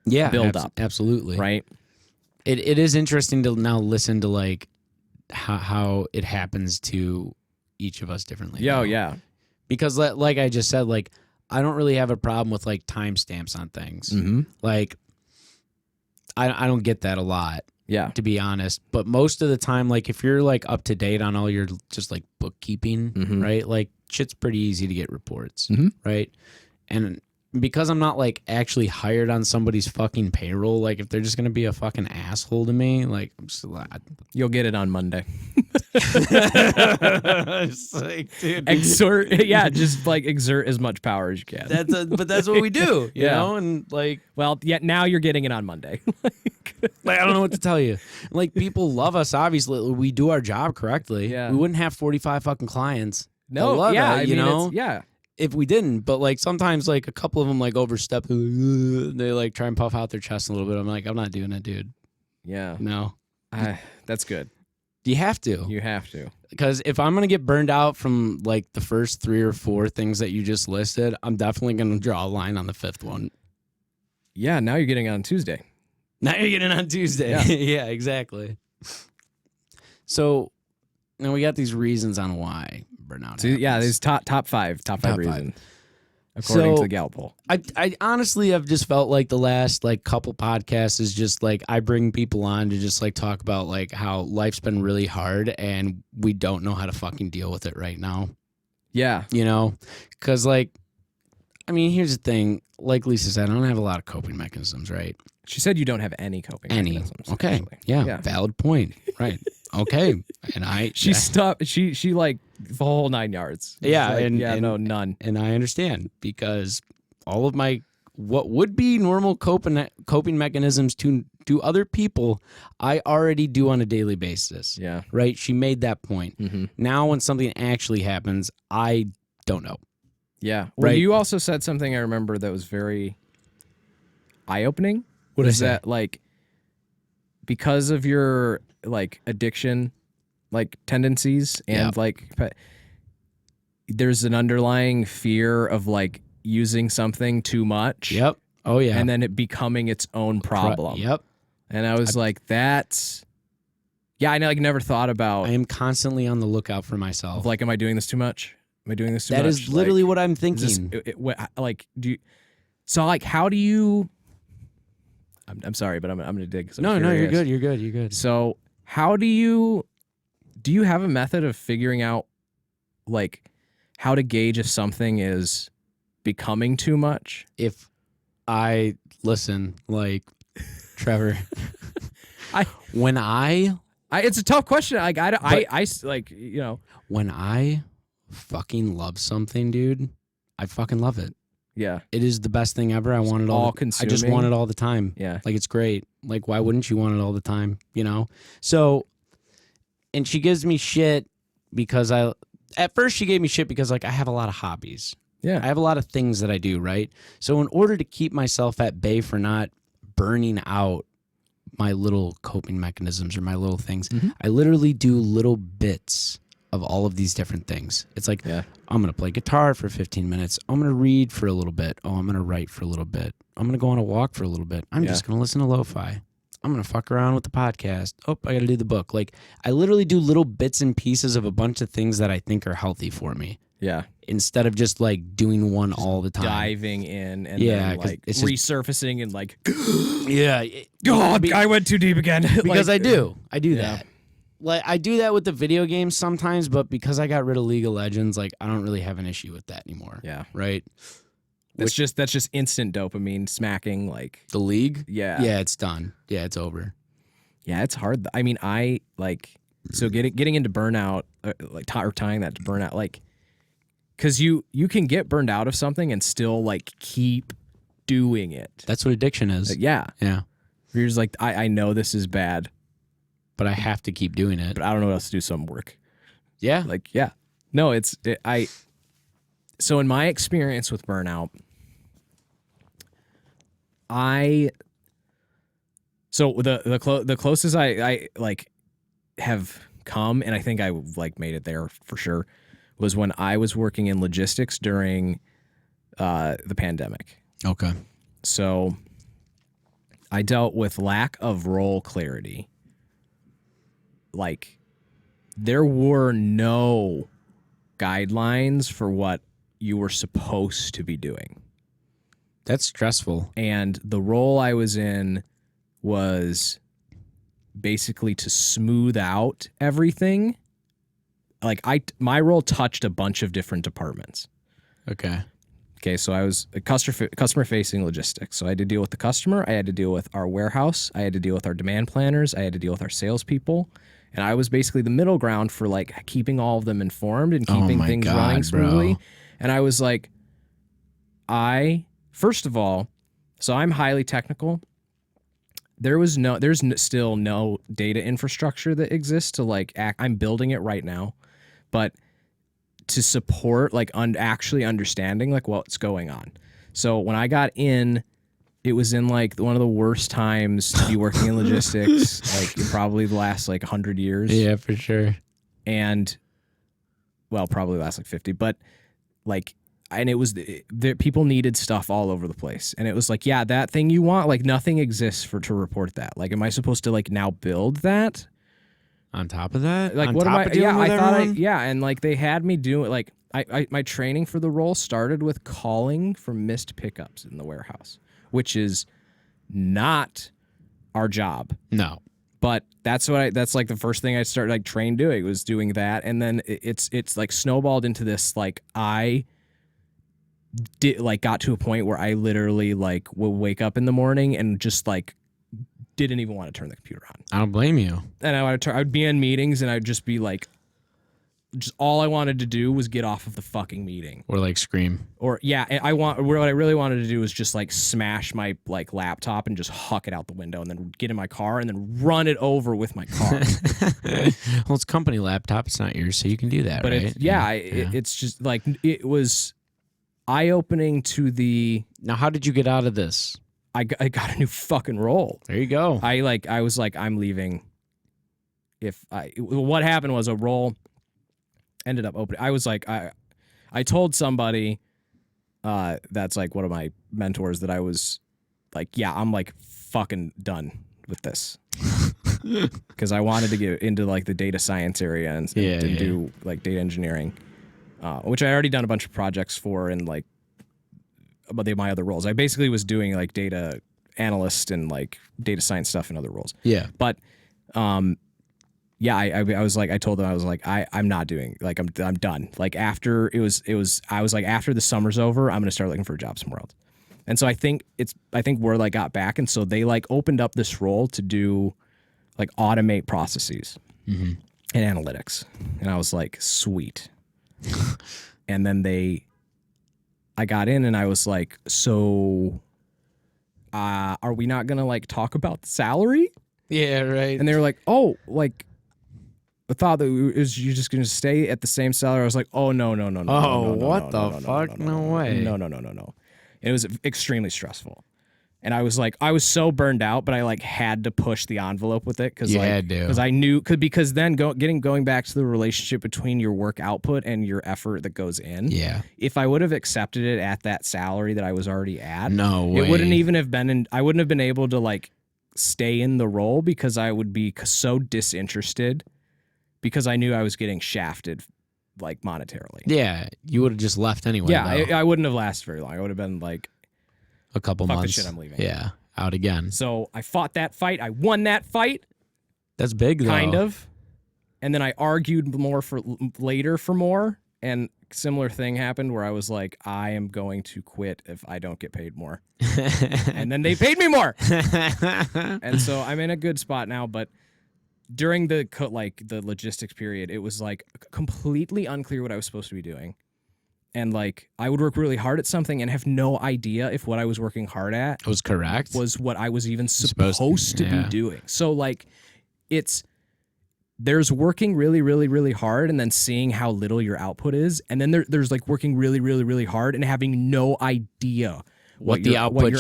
build up. Absolutely. Right. It is interesting to now listen to like how it happens to each of us differently. Oh now. yeah. Because like I just said, like I don't really have a problem with like timestamps on things. Mm-hmm. Like I don't get that a lot. Yeah. To be honest, but most of the time, like if you're like up to date on all your just like bookkeeping, right? Like shit's pretty easy to get reports, right? And because I'm not like actually hired on somebody's fucking payroll, like if they're just gonna be a fucking asshole to me, like I'm just You'll get it on Monday. it's like, dude, just like exert as much power as you can. but that's what we do, you know? And like, well, yeah, now you're getting it on Monday. like I don't know what to tell you. Like people love us, obviously. We do our job correctly. Yeah. We wouldn't have 45 fucking clients. No, that love yeah, it, you know? yeah. If we didn't, but like sometimes like a couple of them like overstep, they like try and puff out their chest a little bit. I'm like, I'm not doing it, dude. Yeah. No. That's good. You have to. You have to. Because if I'm going to get burned out from like the first 3 or 4 things that you just listed, I'm definitely going to draw a line on the 5th one. Yeah, now you're getting it on Tuesday. Now you're getting on Tuesday. Yeah, yeah, exactly. So now we got these reasons on why burnout happens. Yeah, there's top five reasons. According to the Gallup poll. I honestly have just felt like the last like couple podcasts is just like I bring people on to just like talk about like how life's been really hard and we don't know how to fucking deal with it right now. Yeah. You know? Because like, I mean, here's the thing. Like Lisa said, I don't have a lot of coping mechanisms, right? She said you don't have any coping mechanisms. Okay. Actually. Yeah. Valid point. Right. Okay. And she stopped. She like the whole 9 yards. Yeah. Like, and no, none. And I understand because all of my, what would be normal coping mechanisms to other people, I already do on a daily basis. Yeah. Right. She made that point. Mm-hmm. Now, when something actually happens, I don't know. Yeah. Well, Right. you also said something I remember that was very eye-opening. What is is that? that like because of your like addiction like tendencies and Yep. like there's an underlying fear of like using something too much. Yep. Oh yeah. And then it becoming its own problem. Yep. And I was like, that's I like never thought about I am constantly on the lookout for myself. of like, am I doing this too much? Am I doing this too That much? is literally Like, what I'm is this, thinking. like, do you, so like, how do you, I'm sorry, but I'm going to dig. 'Cause I'm No, you're curious. good. You're good. You're good. So how do you have a method of figuring out like how to gauge if something is becoming too much? If I listen, like Trevor, when it's a tough question. Like I like, when I fucking love something, dude, I fucking love it. yeah, It is the best thing ever. I want it all. I just consuming. want it all the time. Yeah. Like it's great. Like why wouldn't you want it all the time? You know. So, and she gives me shit because at first she gave me shit because like I have a lot of hobbies. Yeah. I have a lot of things that I do, right? So in order to keep myself at bay for not burning out my little coping mechanisms or my little things, I literally do little bits of all of these different things. It's like, Yeah. I'm going to play guitar for 15 minutes. I'm going to read for a little bit. Oh, I'm going to write for a little bit. I'm going to go on a walk for a little bit. I'm just going to listen to lo-fi. I'm going to fuck around with the podcast. Oh, I got to do the book. Like, I literally do little bits and pieces of a bunch of things that I think are healthy for me. Yeah. Instead of just like doing one all the time. Diving in and Yeah, then, 'cause like it's just- resurfacing and like, Yeah. God, I went too deep again. Because Like, I do that. Like I do that with the video games sometimes, but because I got rid of League of Legends, like I don't really have an issue with that anymore. Yeah. Right? That's just instant dopamine smacking. Like, The League? yeah. Yeah, it's done. Yeah, it's over. Yeah, it's hard. I mean, I like, so getting into burnout, like or tying that to burnout, like, because you can get burned out of something and still like keep doing it. That's what addiction is. Like, yeah. Yeah. You're just like, I know this is bad, But I have to keep doing it. but I don't know what else to do, so I'm work. Yeah. Like, yeah. No, so in my experience with burnout, so the closest I like have come, and I think I like made it there for sure, was when I was working in logistics during the pandemic. Okay. So I dealt with lack of role clarity. Like, there were no guidelines for what you were supposed to be doing. That's stressful. And the role I was in was basically to smooth out everything. Like, my role touched a bunch of different departments. Okay. Okay, so I was a customer-facing logistics. So I had to deal with the customer. I had to deal with our warehouse. I had to deal with our demand planners. I had to deal with our salespeople. And I was basically the middle ground for like keeping all of them informed and keeping my things God, running smoothly. bro. And I was like, first of all, so I'm highly technical. There's still no data infrastructure that exists to like I'm building it right now, but to support like actually understanding like what's going on. So when I got in, it was in like one of the worst times to be working in logistics, like probably the last like 100 years. Yeah, for sure. And well, probably last like 50, but like, and it was people needed stuff all over the place. And it was like, yeah, that thing you want, like nothing exists to report that. Like, am I supposed to like now build that? On top of that? Like, On what am top I? of dealing Yeah, with I thought everyone? and like they had me do it. Like my training for the role started with calling for missed pickups in the warehouse, which is not our job. No. But that's like the first thing I started like trained doing was doing that. And then it's like snowballed into this, like I did like got to a point where I literally like would wake up in the morning and just like didn't even want to turn the computer on. I don't blame you. And I would be in meetings and I'd just be like, just all I wanted to do was get off of the fucking meeting. Or like scream. Or yeah, what I really wanted to do was just like smash my like laptop and just huck it out the window and then get in my car and then run it over with my car. Well, it's company laptop. It's not yours, so you can do that, But right? it's just like it was eye-opening to the. Now, how did you get out of this? I got a new fucking role. There you go. I was like, I'm leaving. What happened was a role ended up opening. I was like, I told somebody that's like one of my mentors that I was like, yeah, I'm like fucking done with this. Because I wanted to get into like the data science area and do like data engineering, which I already done a bunch of projects for and like about my other roles. I basically was doing like data analyst and like data science stuff in other roles. Yeah. But yeah, I was like, I told them, I was like, I'm not doing, like, I'm done. Like after I was like, after the summer's over, I'm going to start looking for a job somewhere else. And so I think where like got back. And so they like opened up this role to do like automate processes and analytics. And I was like, sweet. And then I got in and I was like, so are we not going to like talk about the salary? Yeah, right. And they were like, oh, like, I thought that you're just going to stay at the same salary. I was like, oh, no. Oh, what the fuck? No way. No. It was extremely stressful. And I was like, I was so burned out, but I like had to push the envelope with it because I knew because then going back to the relationship between your work output and your effort that goes in. Yeah. If I would have accepted it at that salary that I was already at, no way. It wouldn't even have been I wouldn't have been able to like stay in the role because I would be so disinterested because I knew I was getting shafted like monetarily. Yeah, you would have just left anyway. Yeah, I wouldn't have lasted very long. I would have been like a couple fuck months. The shit, I'm leaving. Yeah, out again. So I fought that fight. I won that fight. That's big though. Kind of. And then I argued more for more. And similar thing happened where I was like, I am going to quit if I don't get paid more. And then they paid me more. And so I'm in a good spot now. But during the logistics period, it was like completely unclear what I was supposed to be doing. And like I would work really hard at something and have no idea if what I was working hard at was correct, was what I was even supposed to be doing. So like there's working really, really, really hard and then seeing how little your output is. And then there's like working really, really, really hard and having no idea what your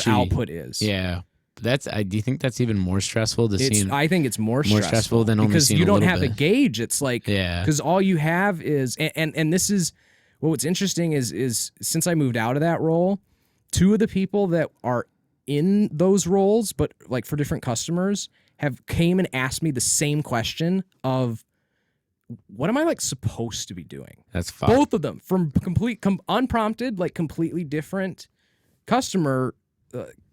output is. Yeah. Do you think that's even more stressful to see? I think it's more stressful than only because seeing you don't a have bit. a gauge. It's like, because all you have is, and this is, what's interesting is since I moved out of that role, two of the people that are in those roles, but like for different customers, have came and asked me the same question of, what am I like supposed to be doing? That's fine. Both of them from unprompted, like completely different customer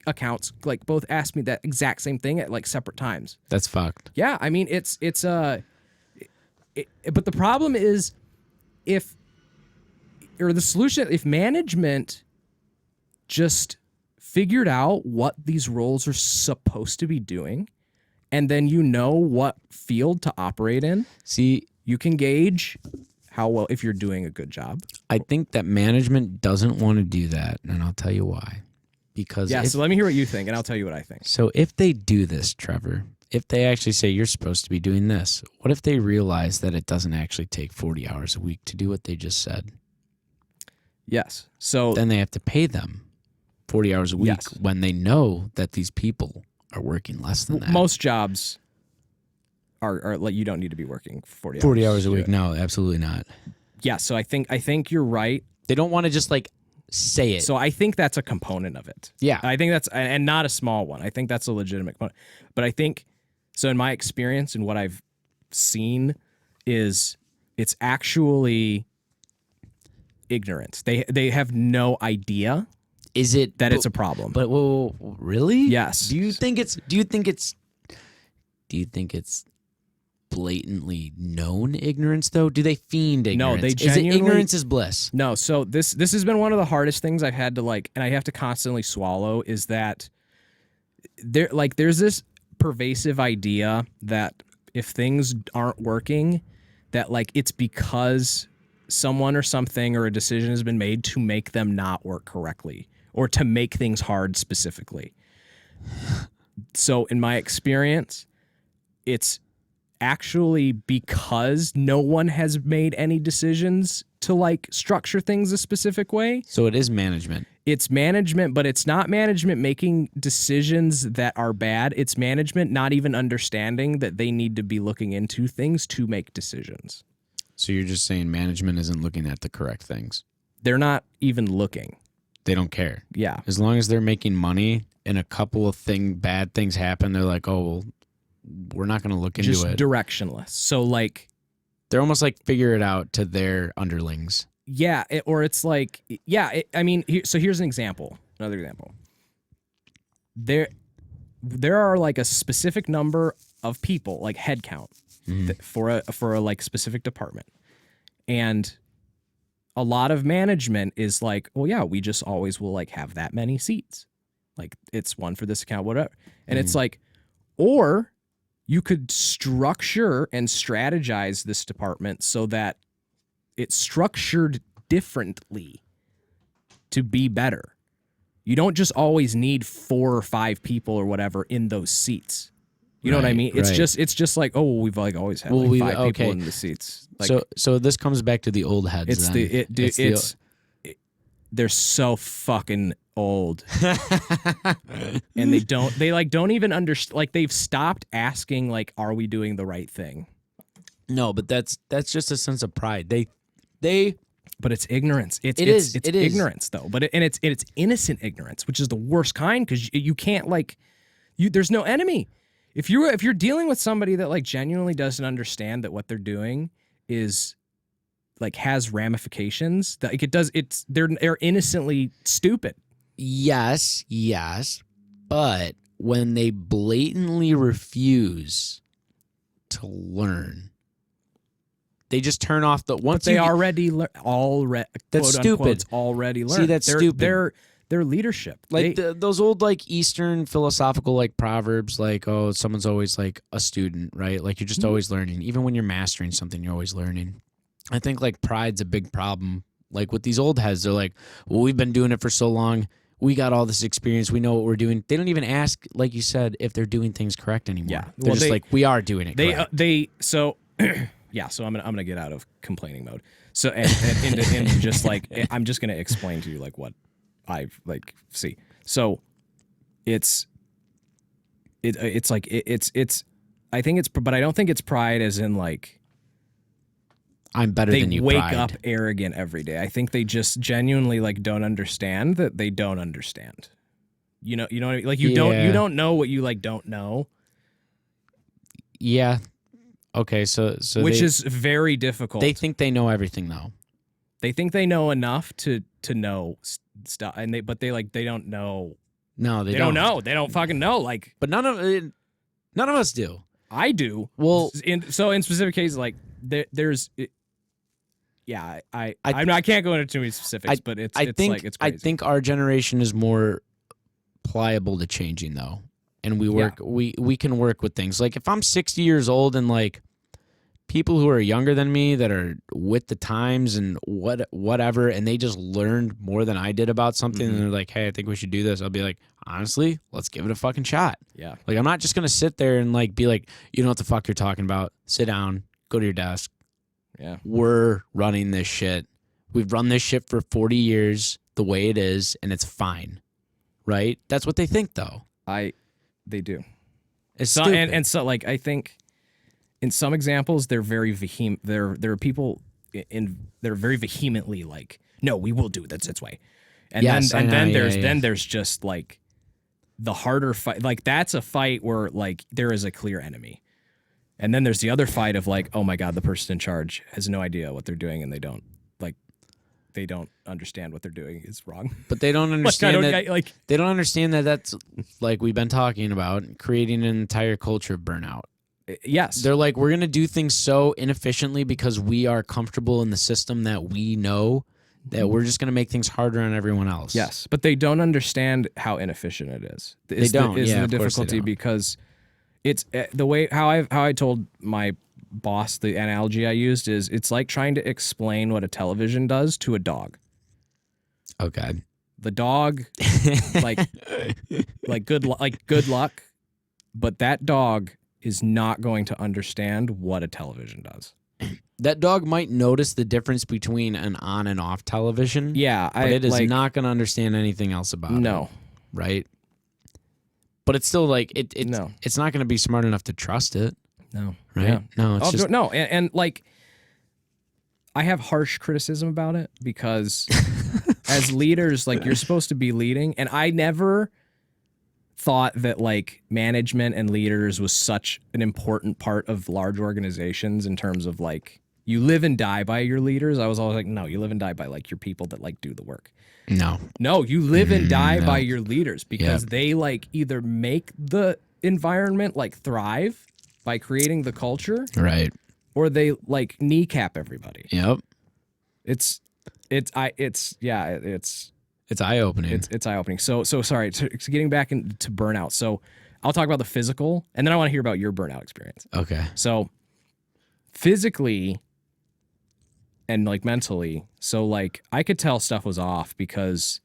accounts, like both asked me that exact same thing at like separate times. That's fucked. Yeah, I mean but the problem is if management just figured out what these roles are supposed to be doing, and then you know what field to operate in. See, you can gauge how well if you're doing a good job. I think that management doesn't want to do that, and I'll tell you why. Because so let me hear what you think, and I'll tell you what I think. So if they do this, Trevor, if they actually say you're supposed to be doing this, what if they realize that it doesn't actually take 40 hours a week to do what they just said? Yes. So then they have to pay them 40 hours a week when they know that these people are working less than that. Most jobs are like, you don't need to be working 40 hours a week. No, absolutely not. Yeah, so I think you're right. They don't want to just like say it. So I think that's a component of it. Yeah. I think that's, and not a small one. I think that's a legitimate component. But I think, so in my experience and what I've seen is it's actually ignorance. They have no idea. Is it that it's a problem? But really? Yes. Do you think it's blatantly known ignorance though? Do they fiend ignorance? No, they genuinely, is it ignorance is bliss? No. So this has been one of the hardest things I've had to like, and I have to constantly swallow, is that there's this pervasive idea that if things aren't working, that like it's because someone or something or a decision has been made to make them not work correctly or to make things hard specifically. So in my experience, it's actually because no one has made any decisions to like structure things a specific way. So it is management. It's management, but it's not management making decisions that are bad. It's management not even understanding that they need to be looking into things to make decisions. So you're just saying management isn't looking at the correct things. They're not even looking. They don't care. Yeah. As long as they're making money and a couple of bad things happen, they're like, oh, well, we're not going to look into Just it. directionless. So like, They're almost like figure it out to their underlings. yeah, or it's like, yeah, I mean, so here's an example. Another example. There are like a specific number of people, like head count, for a like specific department. And a lot of management is like, well, yeah, we just always will like have that many seats. Like it's one for this account, whatever. And it's like, or you could structure and strategize this department so that it's structured differently to be better. You don't just always need 4 or 5 people or whatever in those seats. You know what I mean? It's just like, oh, we've like always had like 5 people in the seats. Like, so this comes back to the old heads. It's they're so fucking old. And they don't even understand, like they've stopped asking like, are we doing the right thing? No, but that's just a sense of pride. But it's ignorance. It's is. ignorance though. But it's innocent ignorance, which is the worst kind, because you can't like there's no enemy. If you're dealing with somebody that like genuinely doesn't understand that what they're doing is like has ramifications, that like they're innocently stupid. Yes, but when they blatantly refuse to learn, they just turn off the once But they you already that's stupid. Already learned. See, that's stupid. Their leadership, like those old like Eastern philosophical like proverbs, like, oh, someone's always like a student, right? Like you're just always learning. Even when you're mastering something, you're always learning. I think like pride's a big problem. Like with these old heads, they're like, well, we've been doing it for so long. We got all this experience. We know what we're doing. They don't even ask, like you said, if they're doing things correct anymore. Yeah. They're just like, we are doing it correct. So I'm gonna get out of complaining mode. So and into just like, I'm just gonna explain to you like what I like see. So it's like I think it's, but I don't think it's pride as in like I'm better than you. They wake pride. up arrogant every day. I think they just genuinely like don't understand that they don't understand. You know what I mean? Like you don't know what you like don't know. Yeah. Okay. So which is very difficult. They think they know everything though. They think they know enough to know stuff, and they don't know. No, they don't know. They don't fucking know. Like, but none of us do. I do. Well, in specific cases, like there's. Yeah, I can't go into too many specifics, but it's crazy. I think our generation is more pliable to changing though, and we can work with things. Like if I'm 60 years old and like people who are younger than me that are with the times and whatever, and they just learned more than I did about something, and they're like, hey, I think we should do this. I'll be like, honestly, let's give it a fucking shot. Yeah, like I'm not just gonna sit there and like be like, you know what the fuck you're talking about. Sit down, go to your desk. Yeah. We're running this shit. We've run this shit for 40 years the way it is, and it's fine. Right? That's what they think, though. They do. It's so, stupid. and so, like, I think in some examples, they're very vehement. There are people they're very vehemently like, no, we will do this its way. And then there's just like the harder fight. Like, that's a fight where like there is a clear enemy. And then there's the other fight of like, oh my God, the person in charge has no idea what they're doing, and they don't understand what they're doing is wrong. But they don't understand they don't understand that that's like we've been talking about, creating an entire culture of burnout. Yes. They're like, we're gonna do things so inefficiently because we are comfortable in the system that we know that we're just gonna make things harder on everyone else. Yes, but they don't understand how inefficient it is. They don't. Is the difficulty because it's the way how I told my boss, the analogy I used is it's like trying to explain what a television does to a dog. Okay. The dog, good luck, but that dog is not going to understand what a television does. that dog might notice the difference between an on and off television. Yeah, but it is not going to understand anything else about it. No. Right? But it's still like No. it's not going to be smart enough to trust it. No. Right? Yeah. No, it's just no, and like I have harsh criticism about it because as leaders, like you're supposed to be leading, and I never thought that like management and leaders was such an important part of large organizations in terms of like you live and die by your leaders. I was always like, no, you live and die by like your people that like do the work. No, you live and die by your leaders because they like either make the environment like thrive by creating the culture, right, or they like kneecap everybody. Yep. It's eye opening. It's eye opening. So sorry. To getting back into burnout. So I'll talk about the physical, and then I want to hear about your burnout experience. Okay. So physically and like mentally, so like I could tell stuff was off because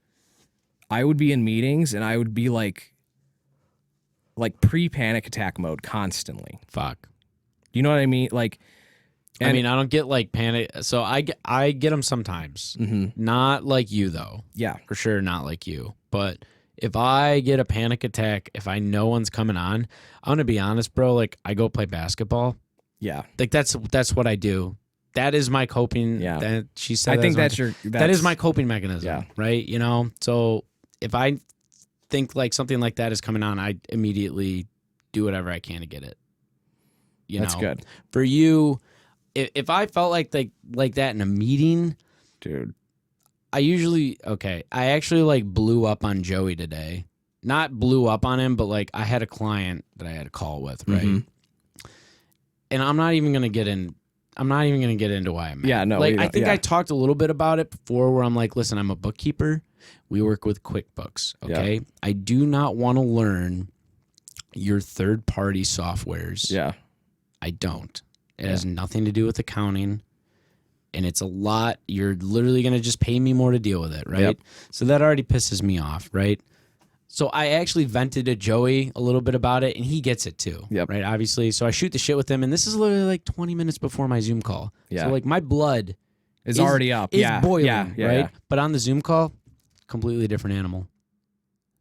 I would be in meetings and I would be like pre-panic attack mode constantly. Fuck. You know what I mean? Like, I mean, I don't get like panic. So I get them sometimes. Not like you though. Yeah, for sure, not like you. But if I get a panic attack, if I know one's coming on, I'm gonna be honest, bro. Like I go play basketball. Yeah, like that's what I do. That is my coping. Yeah, that she said. I think that is my coping mechanism. Yeah, right. You know, so if I think like something like that is coming on, I immediately do whatever I can to get it. That's good for you. If I felt like that in a meeting, dude, I actually like blew up on Joey today. Not blew up on him, but like I had a client that I had a call with, right? And I'm not even gonna get into why I'm mad. Yeah, no. Like I think I talked a little bit about it before, where I'm like, listen, I'm a bookkeeper. We work with QuickBooks. Okay, I do not want to learn your third-party softwares. Yeah, I don't. It has nothing to do with accounting, and it's a lot. You're literally going to just pay me more to deal with it, right? Yep. So that already pisses me off, right? So I actually vented to Joey a little bit about it, and he gets it too, right? Obviously. So I shoot the shit with him, and this is literally like 20 minutes before my Zoom call. Yeah. So like my blood is already up. Is boiling, right? Yeah. But on the Zoom call, completely different animal.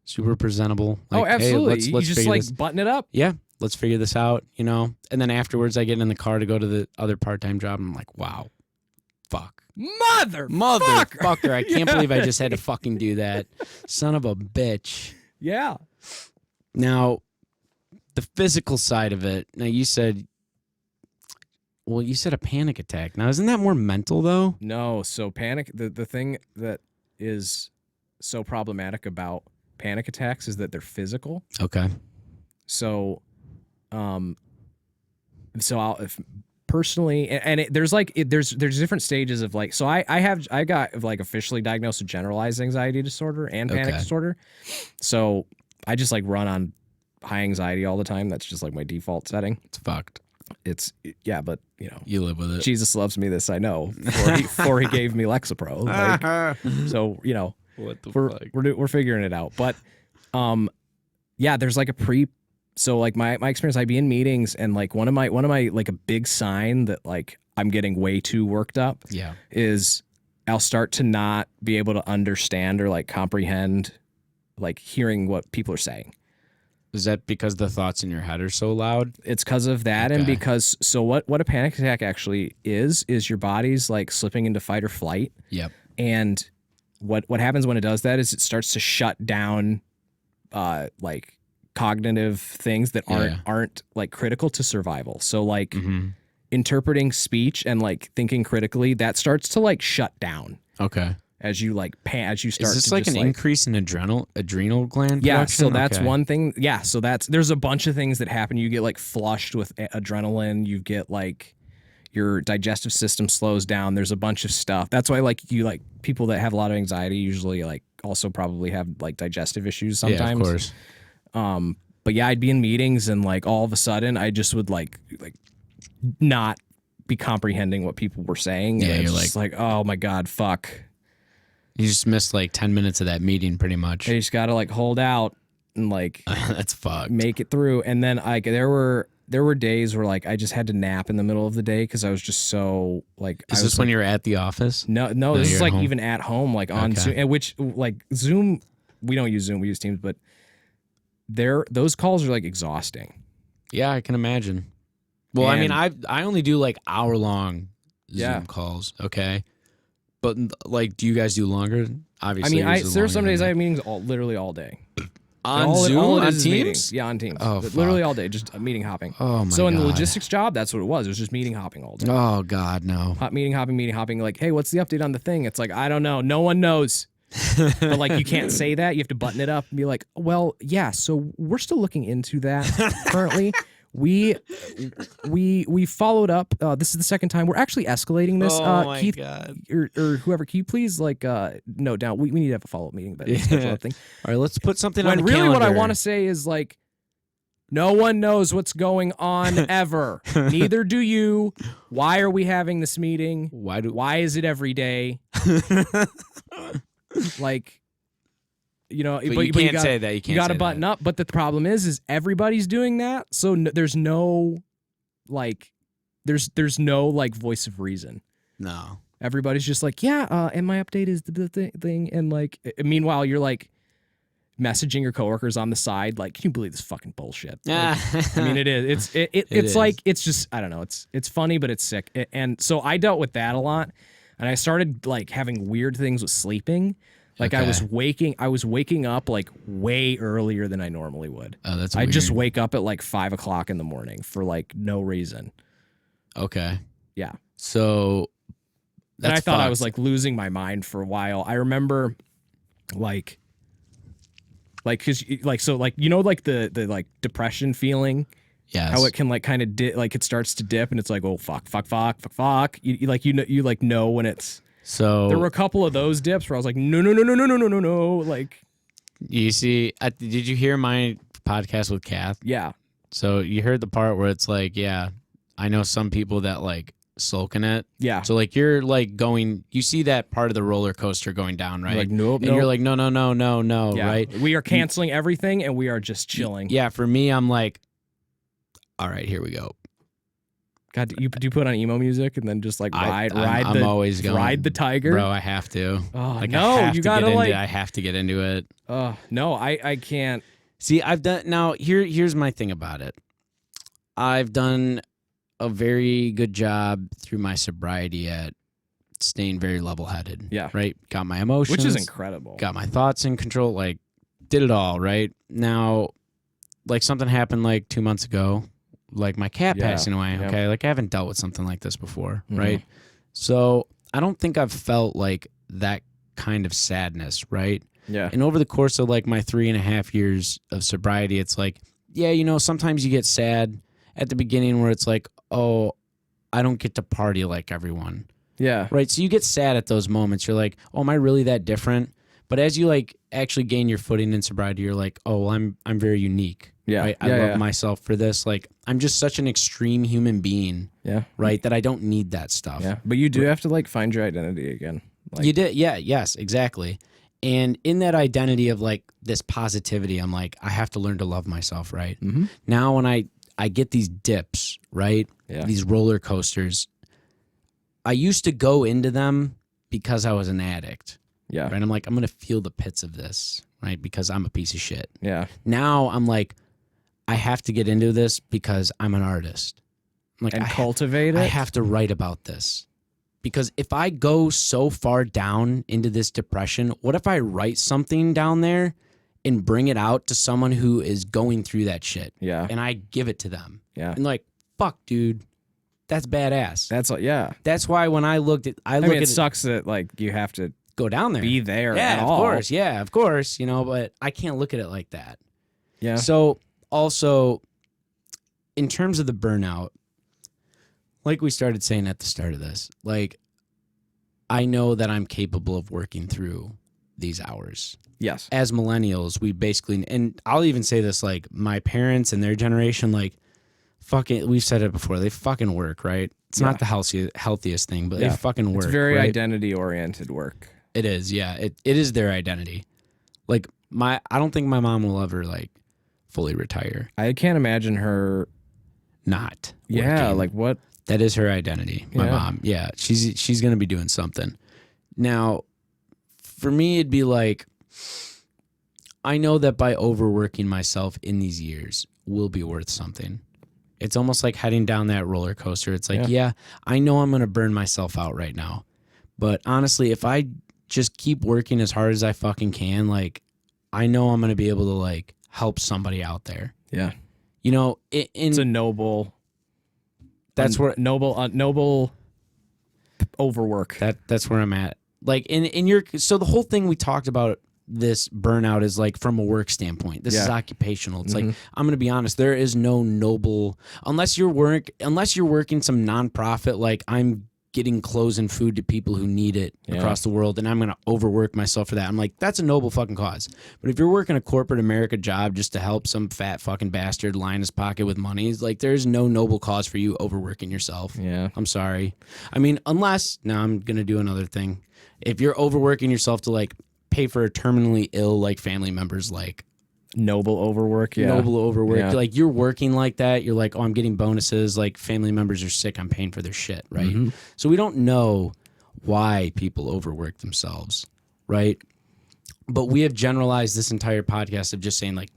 Super presentable. Like, absolutely. Hey, let's you just like button it up. Yeah. Let's figure this out, you know? And then afterwards, I get in the car to go to the other part-time job, and I'm like, wow, fuck. Motherfucker. I can't believe I just had to fucking do that. Son of a bitch. Yeah. Now, the physical side of it, now you said a panic attack. Now, isn't that more mental, though? No, so panic, the thing that is so problematic about panic attacks is that they're physical. Okay. So if personally, and there's different stages of like, so I got like officially diagnosed with generalized anxiety disorder and panic disorder. So I just like run on high anxiety all the time. That's just like my default setting. It's fucked. But you know, you live with it. Jesus loves me, this I know. Before he gave me Lexapro. Like, so you know, what the fuck? We're figuring it out. But there's like so like my experience, I'd be in meetings, and like one of my like a big sign that like I'm getting way too worked up is I'll start to not be able to understand or like comprehend like hearing what people are saying. Is that because the thoughts in your head are so loud? It's because of that. And because what a panic attack actually is your body's like slipping into fight or flight. Yep. And what happens when it does that is it starts to shut down like cognitive things that aren't like critical to survival. So like interpreting speech and like thinking critically, that starts to like shut down. Okay. As you like as you start. Is this to like just an increase in adrenal gland production? Yeah, so that's one thing. Yeah, so there's a bunch of things that happen. You get like flushed with adrenaline. You get like your digestive system slows down. There's a bunch of stuff. That's why like people that have a lot of anxiety usually like also probably have like digestive issues sometimes. Yeah, of course. But yeah, I'd be in meetings and like all of a sudden I just would like not be comprehending what people were saying. Yeah, and you're just like, oh my God, fuck. You just missed like 10 minutes of that meeting pretty much. You just gotta like hold out and like that's fucked. Make it through. And then like there were there were days where like I just had to nap in the middle of the day because I was just so like. Is this when you're at the office? No, this is like even at home, like on Zoom, and which like Zoom, we don't use Zoom, we use Teams, but those calls are like exhausting. Yeah, I can imagine. Well, I mean, I only do like hour-long Zoom calls, okay? But like, do you guys do longer? Obviously, I mean, there are some days I have meetings literally all day. On Zoom? On Teams? Meetings. Yeah, on Teams. Oh, literally all day, just meeting hopping. Oh, my God. So in the logistics job, that's what it was. It was just meeting hopping all day. Oh, God, no. Meeting hopping. Like, hey, what's the update on the thing? It's like, I don't know. No one knows. But like, you can't say that. You have to button it up and be like, well, yeah, so we're still looking into that currently. We followed up. This is the second time we're actually escalating this. Oh my Keith, God. or whoever, can you please like note down? We need to have a follow up meeting about this schedule thing. All right, let's put something on the really calendar. What I want to say is like, no one knows what's going on ever. Neither do you. Why are we having this meeting? Why is it every day? Like. You know, but you can't say that. You got to button up. But the problem is everybody's doing that. So there's no, like, there's no like voice of reason. No. Everybody's just like, yeah. And my update is the thing. And like, meanwhile, you're like messaging your coworkers on the side. Like, can you believe this fucking bullshit? Like, I mean, it is. It's like, it's just, I don't know. It's funny, but it's sick. And so I dealt with that a lot. And I started like having weird things with sleeping. Like I was waking up like way earlier than I normally would. Oh, that's I weird. just wake up at like 5 o'clock in the morning for like no reason. Okay. Yeah. So and I thought I was like losing my mind for a while. I remember like cause like, so like, you know, like the like depression feeling. Yes. How it can like kind of like it starts to dip and it's like, oh, fuck. You know when it's. So there were a couple of those dips where I was like, no. Like, you see, did you hear my podcast with Kath? Yeah. So you heard the part where it's like, yeah, I know some people that like sulk in it. Yeah. So like you're like going, you see that part of the roller coaster going down, right? Like, nope. And you're like, no, yeah. right? We are canceling everything and we are just chilling. Yeah. For me, I'm like, all right, here we go. God, do you put on emo music and then just like ride the tiger? Bro, I have to. Oh, like, no, you gotta like. I have to get into it. No, I can't. See, I've done, now here's my thing about it. I've done a very good job through my sobriety at staying very level-headed. Yeah. Right? Got my emotions. Which is incredible. Got my thoughts in control. Like, did it all, right? Now, like something happened like 2 months ago. Like my cat passing away, okay? Like I haven't dealt with something like this before, right? So I don't think I've felt like that kind of sadness, right? Yeah. And over the course of like my 3.5 years of sobriety, it's like, yeah, you know, sometimes you get sad at the beginning where it's like, oh, I don't get to party like everyone. Yeah. Right? So you get sad at those moments. You're like, oh, am I really that different? But as you like actually gain your footing in sobriety, you're like, oh, well, I'm very unique. Yeah. Right? I love myself for this. Like, I'm just such an extreme human being. Yeah. Right? That I don't need that stuff. Yeah. But you do have to like find your identity again. Like, you did. Yeah. Yes, exactly. And in that identity of like this positivity, I'm like, I have to learn to love myself. Right. Mm-hmm. Now, when I get these dips, right? Yeah. These roller coasters, I used to go into them because I was an addict. Yeah. Right. I'm like, I'm going to feel the pits of this. Right. Because I'm a piece of shit. Yeah. Now I'm like, I have to get into this because I'm an artist. I'm like, and cultivate it. I have to write about this. Because if I go so far down into this depression, what if I write something down there and bring it out to someone who is going through that shit? Yeah. And I give it to them. Yeah. And like, fuck, dude, that's badass. That's like, yeah. That's why when I looked at, I mean, it sucks that like you have to go down there, be there. Yeah, at of all. course. Yeah, of course. You know, but I can't look at it like that. Yeah. So also, in terms of the burnout, like we started saying at the start of this, like I know that I'm capable of working through these hours. Yes. As millennials, we basically, and I'll even say this, like my parents and their generation, like fucking, we've said it before, they fucking work, right? It's not the healthiest thing, but they fucking work. It's very right? identity-oriented work. It is, yeah. It is their identity. Like I don't think my mom will ever like fully retire. I can't imagine her not Yeah, working. like what? That is her identity. My Yeah. mom. Yeah, she's going to be doing something. Now, for me, it'd be like, I know that by overworking myself in these years will be worth something. It's almost like heading down that roller coaster. It's like, yeah I know I'm going to burn myself out right now. But honestly, if I just keep working as hard as I fucking can, like, I know I'm going to be able to, like, help somebody out there. Yeah. You know, It's a noble. That's where noble overwork. That's where I'm at. Like in your, so the whole thing we talked about this burnout is like from a work standpoint. This is occupational. It's like, I'm going to be honest, there is no noble, unless you're working some nonprofit, like I'm getting clothes and food to people who need it across the world, and I'm going to overwork myself for that. I'm like, that's a noble fucking cause. But if you're working a corporate America job just to help some fat fucking bastard line his pocket with money, it's like, there's no noble cause for you overworking yourself. Yeah. I'm sorry. I mean, unless, now I'm going to do another thing. If you're overworking yourself to like pay for a terminally ill, like family members, like, Noble overwork, noble overwork. Yeah. Like, you're working like that. You're like, oh, I'm getting bonuses. Like, family members are sick. I'm paying for their shit, right? So we don't know why people overwork themselves, right? But we have generalized this entire podcast of just saying, like,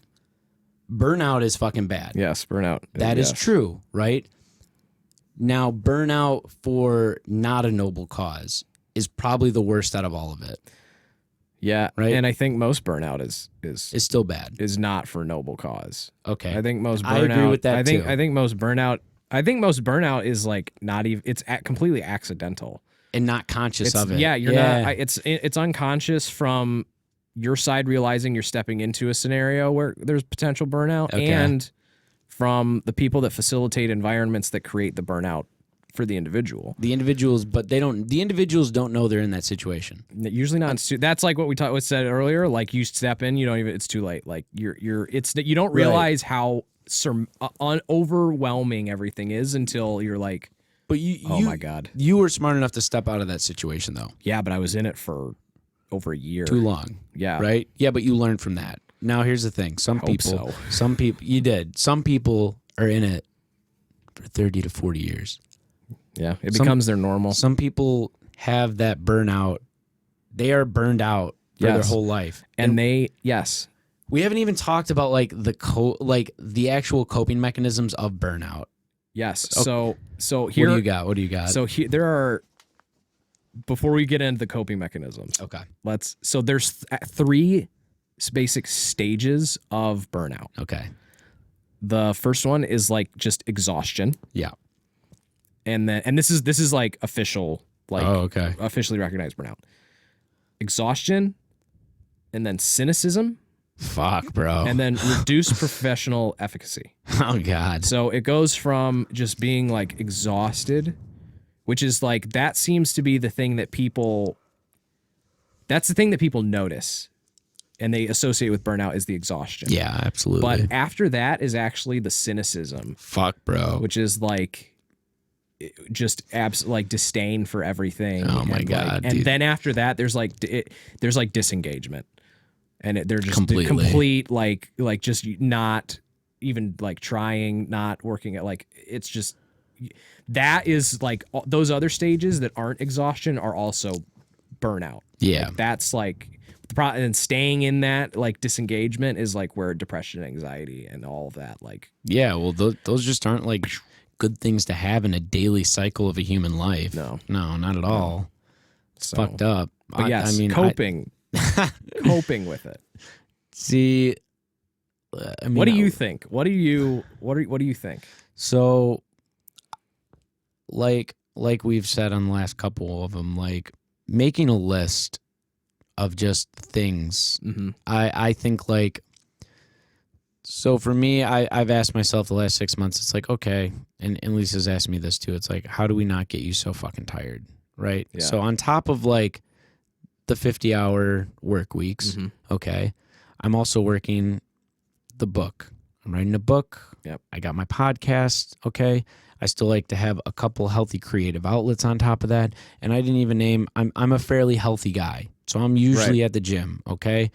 burnout is fucking bad. Yes, burnout. That is true, right? Now, burnout for not a noble cause is probably the worst out of all of it. Yeah, right. And I think most burnout is still bad. Is not for noble cause. Okay, I think most burnout. I agree with that too. I think most burnout. I think most burnout is like not even. It's completely accidental and not conscious of it. Yeah, you're not. It's unconscious from your side realizing you're stepping into a scenario where there's potential burnout, and from the people that facilitate environments that create the burnout for the individual. The individuals don't know they're in that situation. Usually not. That's like what we said earlier. Like, you step in, you don't even. It's too late. Like you don't realize how overwhelming everything is until you're like, but oh my God. You were smart enough to step out of that situation though. Yeah, but I was in it for over a year. Too long. Yeah. Right? Yeah, but you learned from that. Now here's the thing. Some people you did. Some people are in it for 30 to 40 years. Yeah, it becomes their normal. Some people have that burnout. They are burned out for their whole life. And we haven't even talked about like the actual coping mechanisms of burnout. Yes. Okay. So here, What do you got? So here there are, before we get into the coping mechanisms. Okay. There's three basic stages of burnout. Okay. The first one is like just exhaustion. Yeah. And this is like official, like officially recognized burnout. Exhaustion, and then cynicism. Fuck, bro. And then reduced professional efficacy. Oh God. So it goes from just being like exhausted, which is like, that seems to be the thing that people notice and they associate with burnout is the exhaustion. Yeah, absolutely. But after that is actually the cynicism. Fuck, bro. Which is like just like disdain for everything. Oh my God. And then after that, there's like disengagement, and they're just Completely. complete like just not even like trying, not working at, like, it's just, that is like those other stages that aren't exhaustion are also burnout. Yeah. Like, that's like the problem, and staying in that like disengagement is like where depression, anxiety, and all of that, like, yeah, well, those just aren't like good things to have in a daily cycle of a human life. No, not at all. It's fucked up. But yes, I mean, coping with it. See, I mean, what do you think? What do you think? So, like we've said on the last couple of them, like making a list of just things. Mm-hmm. I think like, so for me, I've asked myself the last 6 months, it's like, okay, and Lisa's asked me this too. It's like, how do we not get you so fucking tired? Right. Yeah. So on top of like the 50-hour work weeks, mm-hmm. okay, I'm also working the book. I'm writing a book. Yep. I got my podcast. Okay. I still like to have a couple healthy creative outlets on top of that. And I didn't even name, I'm a fairly healthy guy. So I'm usually at the gym. Okay.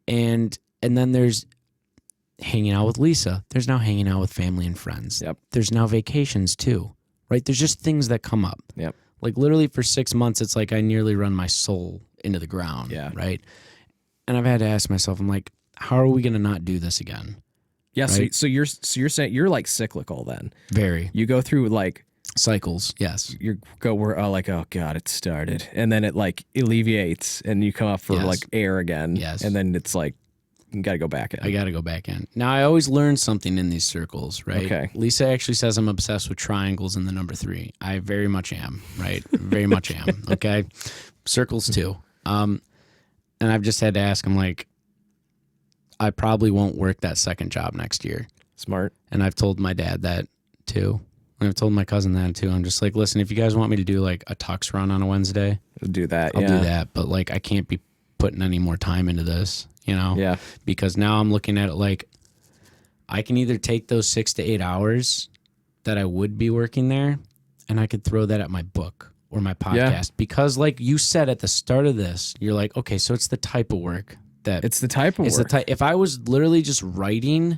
And then there's hanging out with Lisa. There's now hanging out with family and friends. Yep. There's now vacations too, right? There's just things that come up. Yep. Like literally for 6 months, it's like I nearly run my soul into the ground. Yeah. Right. And I've had to ask myself, I'm like, how are we going to not do this again? Yeah. Right? So you're saying you're like cyclical then. Very. You go through like Cycles. Yes. we're like, oh God, it started. And then it like alleviates and you come up for Yes. like air again. Yes. And then it's like, you got to go back in. I got to go back in. Now, I always learn something in these circles, right? Okay. Lisa actually says I'm obsessed with triangles and the number 3. I very much am, right? Very much am, okay? Circles too. And I've just had to ask, I'm like, I probably won't work that second job next year. Smart. And I've told my dad that too. And I've told my cousin that too. I'm just like, listen, if you guys want me to do like a tux run on a Wednesday, Do that. I'll do that. But like, I can't be putting any more time into this, you know? Yeah. Because now I'm looking at it like I can either take those 6 to 8 hours that I would be working there and I could throw that at my book or my podcast. Yeah. Because like you said at the start of this, you're like, okay, so it's the type of work that It's the type of it's work. the type. If I was literally just writing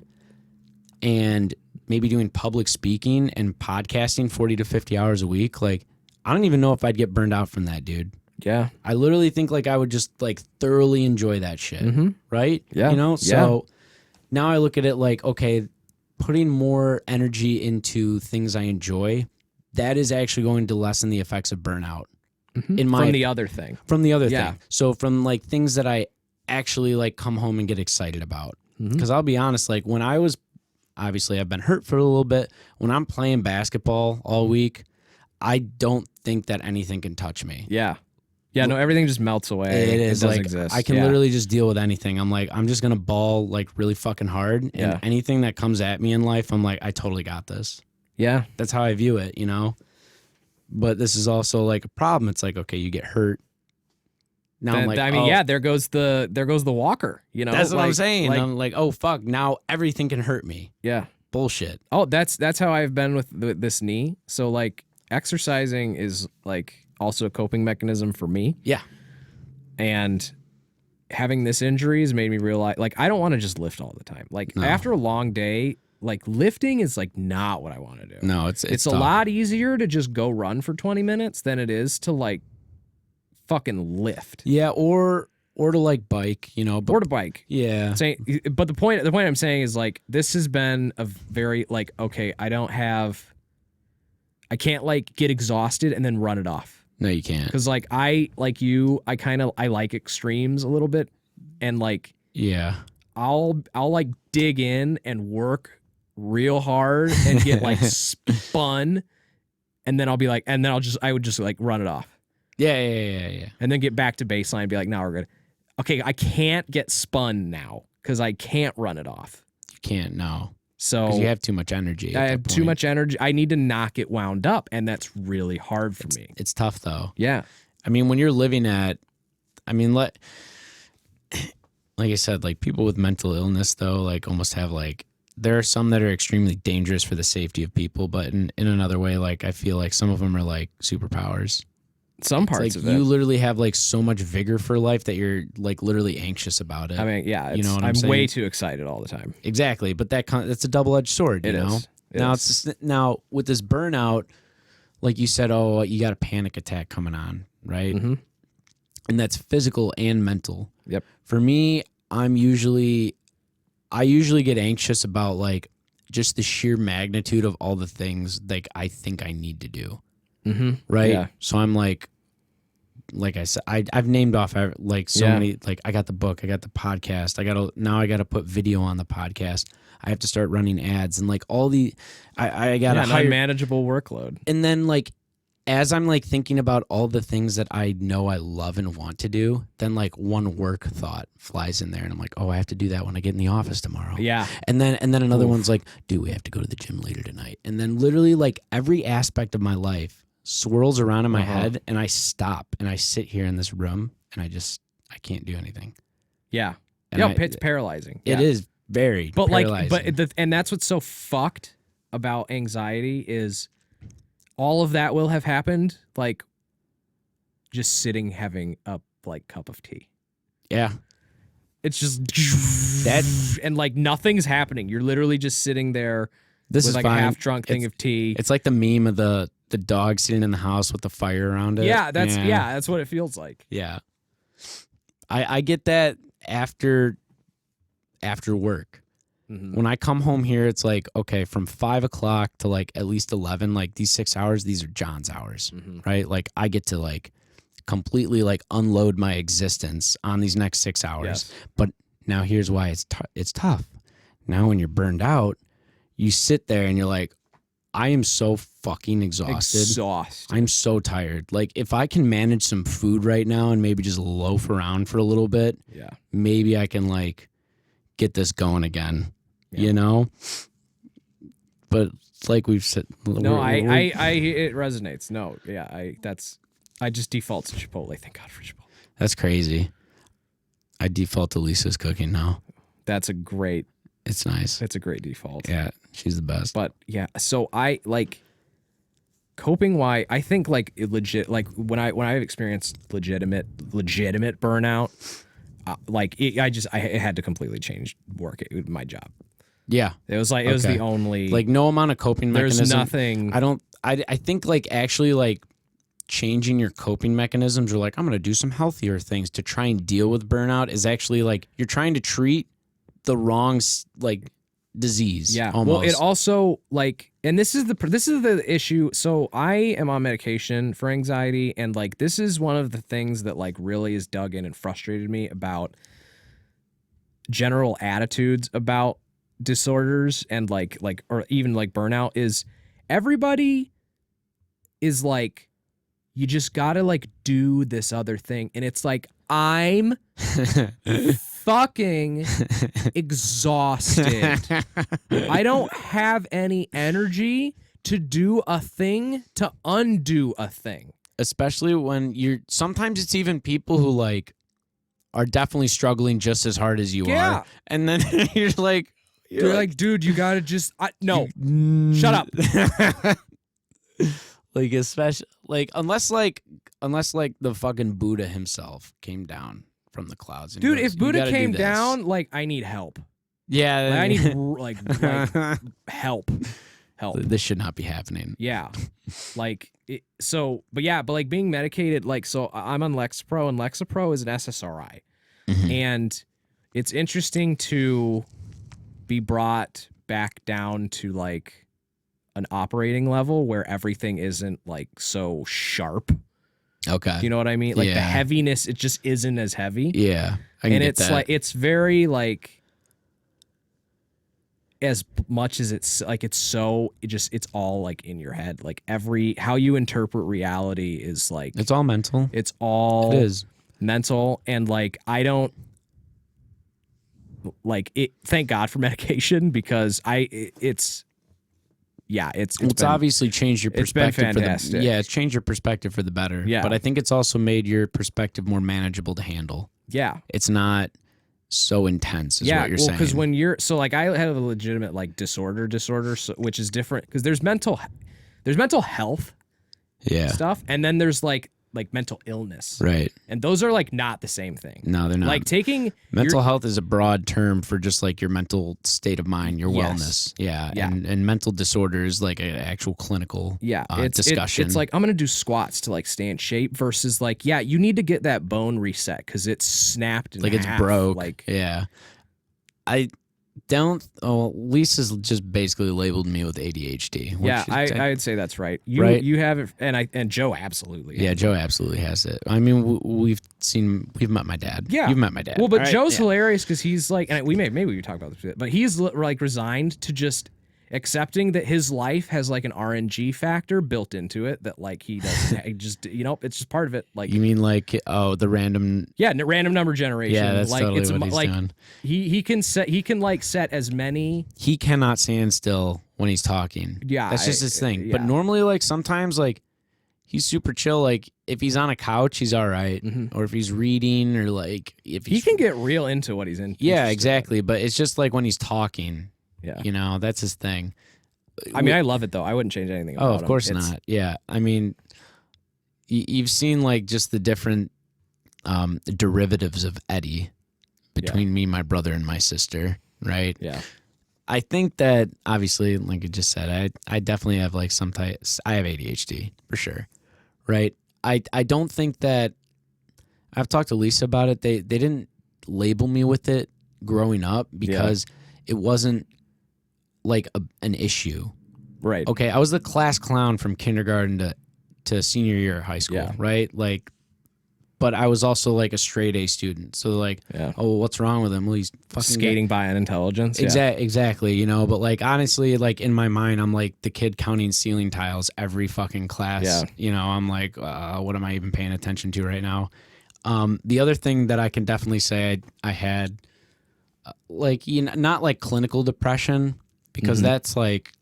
and maybe doing public speaking and podcasting 40 to 50 hours a week, like I don't even know if I'd get burned out from that, dude. Yeah. I literally think like I would just like thoroughly enjoy that shit. Right? Yeah. You know? Yeah. So now I look at it like, okay, putting more energy into things I enjoy, that is actually going to lessen the effects of burnout. In my From the other thing. from the other Yeah. thing. So from like things that I actually like come home and get excited about. Because I'll be honest, like when I was obviously I've been hurt for a little bit. When I'm playing basketball all week, I don't think that anything can touch me. Yeah. Yeah, no, everything just melts away. It is doesn't like exist. I can Yeah. literally just deal with anything. I'm like, I'm just gonna ball like really fucking hard, and Yeah. anything that comes at me in life, I'm like, I totally got this. Yeah. That's how I view it, you know. But this is also like a problem. It's like, okay, you get hurt. Now I'm like, I mean, oh, yeah, there goes the walker, you know. that's what I'm Like- saying. like- I'm like, oh fuck, now everything can hurt me. yeah. Bullshit. Oh, that's how I've been with this knee. So like exercising is like also a coping mechanism for me. Yeah. And having this injury has made me realize like I don't want to just lift all the time. Like No. after a long day, like lifting is like not what I want to do. No, It's a tough. lot easier to just go run for 20 minutes than it is to like fucking lift Yeah, or to like bike, you know. But or to bike. yeah, But the point I'm saying is like this has been a very like okay, I can't like get exhausted and then run it off. no, you can't. Because like I like extremes a little bit, and like Yeah, I'll like dig in and work real hard and get like spun, and then I'll be like, and then I would just like run it off, yeah. and then get back to baseline and be like, now we're good. Okay, I can't get spun now because I can't run it off. You can't. No, So because you have too much energy. I at have that too point. much energy. I need to not get wound up, and that's really hard for me. It's tough though. Yeah. I mean, when you're living at, I mean, like I said, like people with mental illness though, like almost have like, there are some that are extremely dangerous for the safety of people, but in another way, like I feel like some of them are like superpowers. Some It's parts like of it. you literally have like so much vigor for life that you're like literally anxious about it. I mean, yeah, You know what I'm I'm saying? way too excited all the time. Exactly, but that's a double-edged sword, you It know. is. It Now is. it's just, now with this burnout, like you said, oh, you got a panic attack coming on, right? Mhm. And that's physical and mental. Yep. For me, I usually get anxious about like just the sheer magnitude of all the things like I think I need to do, Mm-hmm. right? Yeah. So I'm like I said, I've named off like so Yeah. many. Like I got the book, I got the podcast, I got to put video on the podcast. I have to start running ads and like all the I got to an hire. unmanageable workload. And then like as I'm like thinking about all the things that I know I love and want to do, then like one work thought flies in there and I'm like, oh, I have to do that when I get in the office tomorrow. Yeah. And then another one's like, dude, we have to go to the gym later tonight. And then literally like every aspect of my life swirls around in my head and I stop and I sit here in this room and I can't do anything. Yeah. And Yeah, I- it's paralyzing. It Yeah. is very But paralyzing. like, and that's what's so fucked about anxiety is all of that will have happened like just sitting having a like cup of tea. yeah. It's just That and like nothing's happening. You're literally just sitting there this with is like fine. a half drunk thing of tea. It's like the meme of the dog sitting in the house with the fire around it. Yeah, that's what it feels like. Yeah. I get that after work. Mm-hmm. When I come home here, it's like, okay, from 5 o'clock to like at least 11, like these 6 hours, these are John's hours, right? Like I get to like completely like unload my existence on these next 6 hours. Yes. But now here's why it's tough. Now when you're burned out, you sit there and you're like, I am so fucking exhausted. I'm so tired. Like if I can manage some food right now and maybe just loaf around for a little bit, maybe I can like get this going again, you know? But like we've said, no, it resonates. No, yeah, I just default to Chipotle. Thank God for Chipotle. That's crazy. I default to Lisa's cooking now. It's nice. It's a great default. Yeah, she's the best. But yeah, so I like coping. Why I think like legit, like when I've experienced legitimate burnout, I had to completely change my job. Yeah, it was like it was the only like no amount of coping mechanism. There's nothing. I think like actually like changing your coping mechanisms or like I'm gonna do some healthier things to try and deal with burnout is actually like you're trying to treat the wrong like disease. Yeah. almost. Well, it also like, and this is the issue. So I am on medication for anxiety, and like this is one of the things that like really is dug in and frustrated me about general attitudes about disorders and like or even like burnout is everybody is like, you just gotta like do this other thing, and it's like I'm fucking exhausted. I don't have any energy to do a thing to undo a thing. Especially when sometimes it's even people who like are definitely struggling just as hard as you are. And then you're like, dude, you gotta just no. Shut up. Like especially like unless the fucking Buddha himself came down from the clouds. And dude, goes, if Buddha came down, like I need help. Yeah, like, I need like help. This should not be happening. Yeah, like but like being medicated, like so I'm on Lexapro, and Lexapro is an SSRI, and it's interesting to be brought back down to like an operating level where everything isn't like so sharp. Okay. Do you know what I mean? Like the heaviness, it just isn't as heavy. Yeah. And it's like, it's very like, as much as it's like, it's all like in your head. Like how you interpret reality is like, it's all mental. It is mental. And like, I don't like it. Thank God for medication because it's obviously changed your perspective. It's been fantastic. It's changed your perspective for the better. Yeah. But I think it's also made your perspective more manageable to handle. Yeah. It's not so intense is what you're saying. Because when you're, so like I have a legitimate like disorder, so, which is different because there's mental health stuff. And then there's like mental illness. Right. And those are like not the same thing. No, they're not. Like taking mental health is a broad term for just like your mental state of mind, your wellness. Yeah. And mental disorder is like an actual clinical discussion. It's like, I'm going to do squats to like stay in shape versus like, you need to get that bone reset because it's snapped in half. It's broke. Like, yeah. Lisa's just basically labeled me with ADHD. Yeah, I'd say that's right. You have it, and Joe absolutely. Yeah, Joe absolutely has it. I mean, we've met my dad. Yeah, you've met my dad. Well, but Joe's hilarious because he's like, and maybe we talk about this, but he's like resigned to just accepting that his life has like an RNG factor built into it that like he doesn't just it's just part of it. Like you mean like the random random number generation. Yeah, that's like totally it's what he's like doing. He can set as many. He cannot stand still when he's talking. Yeah, that's just his thing. But normally like sometimes like he's super chill. Like if he's on a couch, he's all right. Or if he's reading or like if he can get real into what he's in. Yeah, exactly. But it's just like when he's talking. Yeah. That's his thing. I mean, I love it though. I wouldn't change anything about him. Of course not. Yeah. I mean, you've seen like just the different derivatives of Eddie, between me, my brother, and my sister, right? Yeah. I think that obviously, like I just said, I definitely have like I have ADHD for sure, right? I don't think that I've talked to Lisa about it. They didn't label me with it growing up because it wasn't like an issue. Right. Okay, I was the class clown from kindergarten to senior year of high school, right? Like, but I was also like a straight A student. So like, oh, what's wrong with him? Well, he's fucking skating by unintelligence. Exactly, you know. But like honestly, like in my mind, I'm like the kid counting ceiling tiles every fucking class. Yeah. You know, I'm like, what am I even paying attention to right now? The other thing that I can definitely say I had, like, you know, not like clinical depression because that's like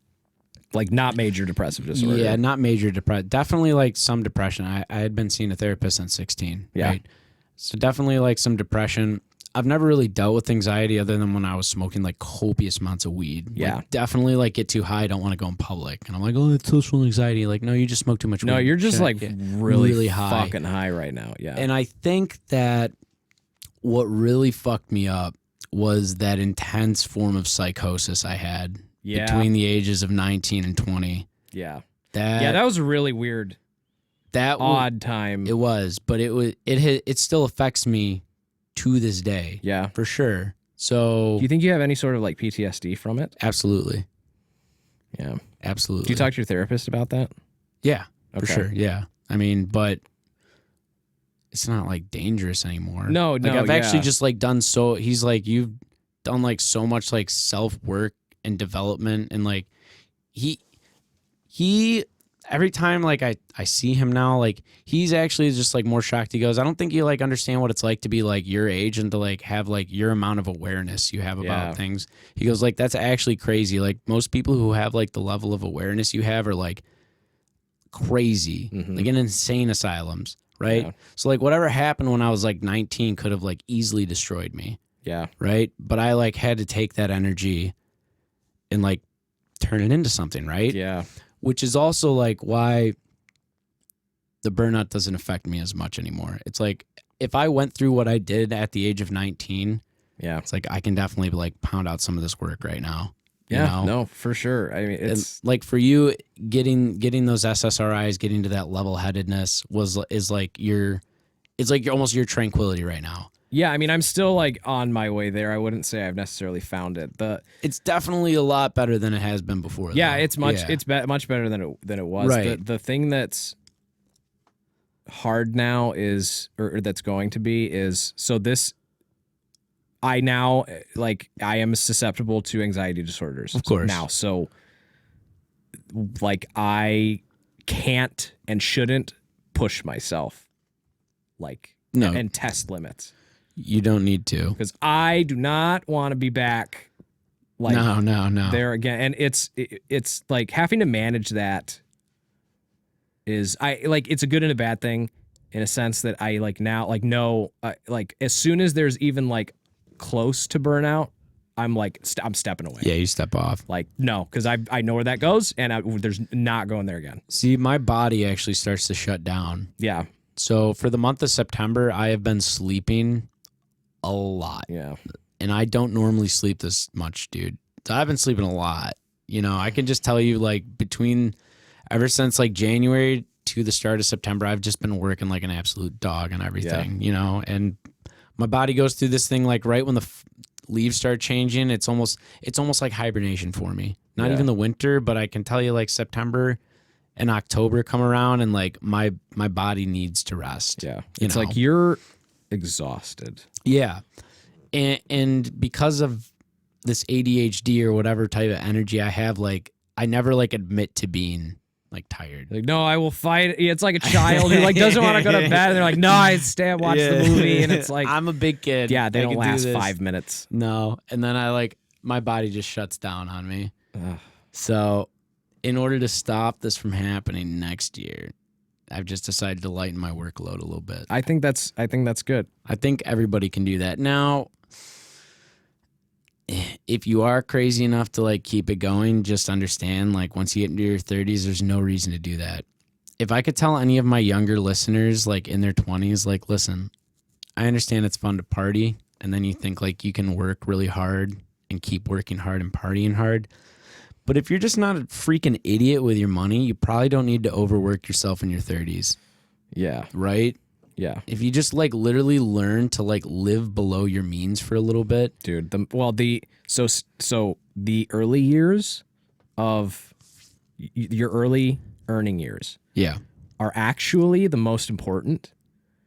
not major depressive disorder. Yeah, not major depression. Definitely like some depression. I had been seeing a therapist since 16. Yeah. Right? So definitely like some depression. I've never really dealt with anxiety other than when I was smoking like copious amounts of weed. Yeah. Like, definitely like get too high. I don't want to go in public. And I'm like, oh, it's social anxiety. Like, no, you just smoke too much weed. No, you're just like really high. fucking high right now. Yeah. And I think that what really fucked me up was that intense form of psychosis I had between the ages of 19 and 20. Yeah. That was a really weird, odd time. It was, but it still affects me to this day. Yeah. For sure. So do you think you have any sort of like PTSD from it? Absolutely. Yeah. Absolutely. Do you talk to your therapist about that? Yeah, for sure. Yeah. I mean, but it's not like dangerous animore. No, like, I've actually just like done he's like, you've done like so much like self-work and development, and like he every time like I see him now, like he's actually just like more shocked. He goes, I don't think you like understand what it's like to be like your age and to like have like your amount of awareness you have about things. He goes, like, that's actually crazy. Like most people who have like the level of awareness you have are like crazy, like in insane asylums, right? So like whatever happened when I was like 19 could have like easily destroyed me. Yeah. Right. But I like had to take that energy and like turn it into something, right? Yeah. Which is also like why the burnout doesn't affect me as much anymore. It's like if I went through what I did at the age of 19, it's like I can definitely like pound out some of this work right now. Yeah, you know? No, for sure. I mean, it's and like for you getting those SSRIs, getting to that level-headedness is like almost your tranquility right now. Yeah, I mean, I'm still like on my way there. I wouldn't say I've necessarily found it. It's definitely a lot better than it has been before. Yeah, though. it's much better than it was. Right. The thing that's hard now is, or that's going to be, is so this. I now like I am susceptible to anxiety disorders. Of course. Now, so like I can't and shouldn't push myself, like and test limits. You don't need to, because I do not want to be back. Like no there again, and it's like having to manage that. It's a good and a bad thing, in a sense that I like now know like as soon as there's even like close to burnout, I'm like I'm stepping away. Yeah, you step off. Like no, because I know where that goes, and there's not going there again. See, my body actually starts to shut down. Yeah. So for the month of September, I have been sleeping a lot. Yeah. And I don't normally sleep this much, dude. So I've been sleeping a lot. You know, I can just tell you, like, ever since like January to the start of September, I've just been working like an absolute dog and everything, you know, and my body goes through this thing like right when the leaves start changing. It's almost like hibernation for me. Not even the winter, but I can tell you like September and October come around and like my body needs to rest. Yeah. It's like you're exhausted. Yeah. And because of this ADHD or whatever type of energy I have, like I never like admit to being like tired. Like, no, I will fight. It's like a child who like doesn't want to go to bed. And they're like, no, I stay and watch the movie. And it's like, I'm a big kid. Yeah, they don't last 5 minutes. No. And then my body just shuts down on me. Ugh. So in order to stop this from happening next year, I've just decided to lighten my workload a little bit. I think that's good. I think everybody can do that. Now, if you are crazy enough to like keep it going, just understand, like once you get into your 30s, there's no reason to do that. If I could tell any of my younger listeners, like in their 20s, like, listen, I understand it's fun to party and then you think like you can work really hard and keep working hard and partying hard. But if you're just not a freaking idiot with your money, you probably don't need to overwork yourself in your 30s. Yeah. Right? Yeah. If you just like literally learn to like live below your means for a little bit. Dude, so the early years of your early earning years Yeah. are actually the most important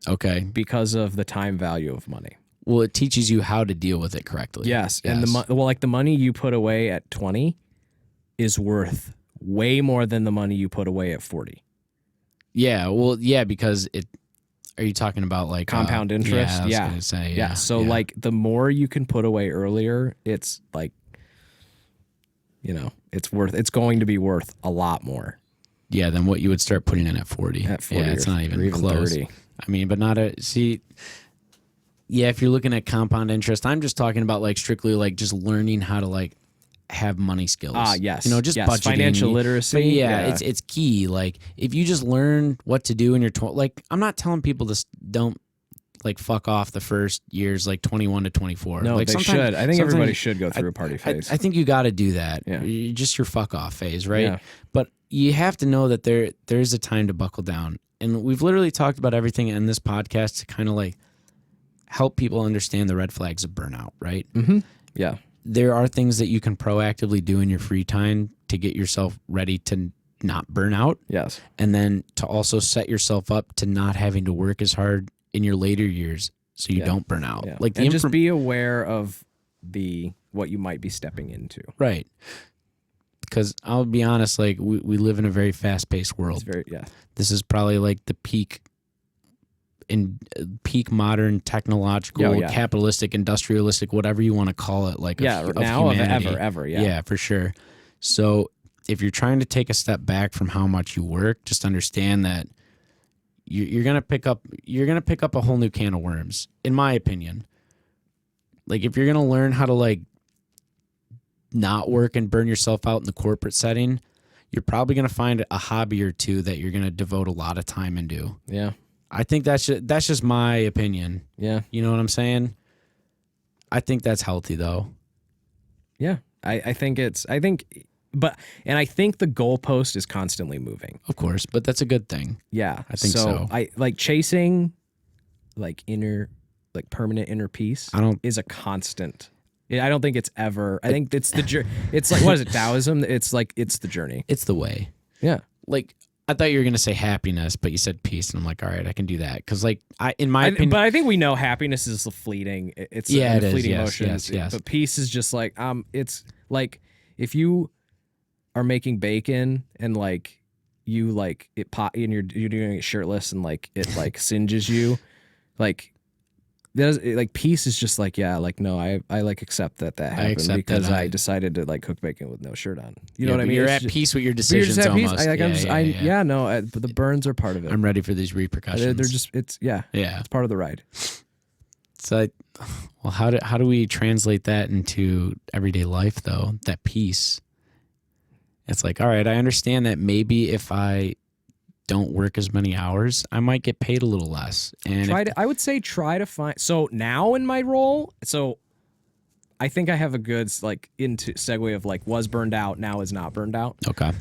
Okay. because of the time value of money. Well, it teaches you how to deal with it correctly. Yes. Yes. And the money you put away at 20 is worth way more than the money you put away at 40. Yeah. Well, yeah, because are you talking about like Compound interest? Yeah. I was gonna say, yeah. So like the more you can put away earlier, it's like, it's going to be worth a lot more. Yeah, than what you would start putting in at 40. At 40, yeah, it's not even or even close. 30. I mean, but not yeah, if you're looking at compound interest, I'm just talking about like strictly like just learning how to like have money skills. Yes. Just budgeting. Financial literacy. But yeah, it's key. Like if you just learn what to do in your like I'm not telling people to don't like fuck off the first years like 21 to 24. No, like they should. I think everybody should go through a party phase. I think you got to do that. Yeah. Just your fuck off phase, right? Yeah. But you have to know that there's a time to buckle down. And we've literally talked about everything in this podcast to kind of like help people understand the red flags of burnout, right? Mm-hmm. Yeah. There are things that you can proactively do in your free time to get yourself ready to not burn out. Yes. And then to also set yourself up to not having to work as hard in your later years so you don't burn out. Yeah. Like and just be aware of what you might be stepping into. Right. Because I'll be honest, like we live in a very fast-paced world. This is probably like the peak modern technological, capitalistic, industrialistic, whatever you want to call it, like of humanity. ever. Yeah, for sure. So if you're trying to take a step back from how much you work, just understand that you're gonna pick up a whole new can of worms, in my opinion. Like if you're gonna learn how to like not work and burn yourself out in the corporate setting, you're probably gonna find a hobby or two that you're gonna devote a lot of time into. Yeah. I think that's just my opinion. Yeah. You know what I'm saying? I think that's healthy though. Yeah. I think the goalpost is constantly moving. Of course, but that's a good thing. Yeah. I think so. I like chasing like permanent inner peace is a constant. I don't think it's ever. I think it's it's like, what is it, Taoism? It's like, it's the journey. It's the way. Yeah. Like, I thought you were going to say happiness, but you said peace. And I'm like, all right, I can do that. Because like, in my opinion. But I think we know happiness is fleeting. It's it is. fleeting Yes, emotion. yes. But peace is just like, it's like if you are making bacon and like you like it pot and you're doing it shirtless and like it like singes you, like peace is just like, yeah, like no, I like accept that happened because I decided to like cook bacon with no shirt on. You know what I mean? You're at peace with your decisions almost. But the burns are part of it. I'm ready for these repercussions. They're just it's part of the ride. So, well, how do we translate that into everyday life though? That peace. It's like, all right, I understand that maybe if I don't work as many hours, I might get paid a little less. And I would say try to find. So now in my role, I think I have a good like into segue of like was burned out, now is not burned out. Okay.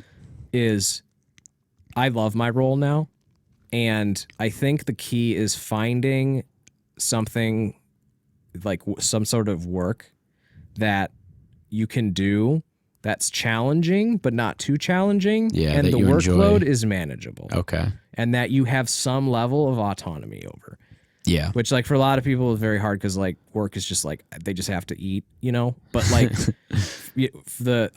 I love my role now, and I think the key is finding something like some sort of work that you can do that's challenging, but not too challenging. Yeah, and that the you workload enjoy. is manageable. Okay. And that you have some level of autonomy over. Yeah. Which, like, for a lot of people is very hard because, like, work is just like they just have to eat, you know. But like,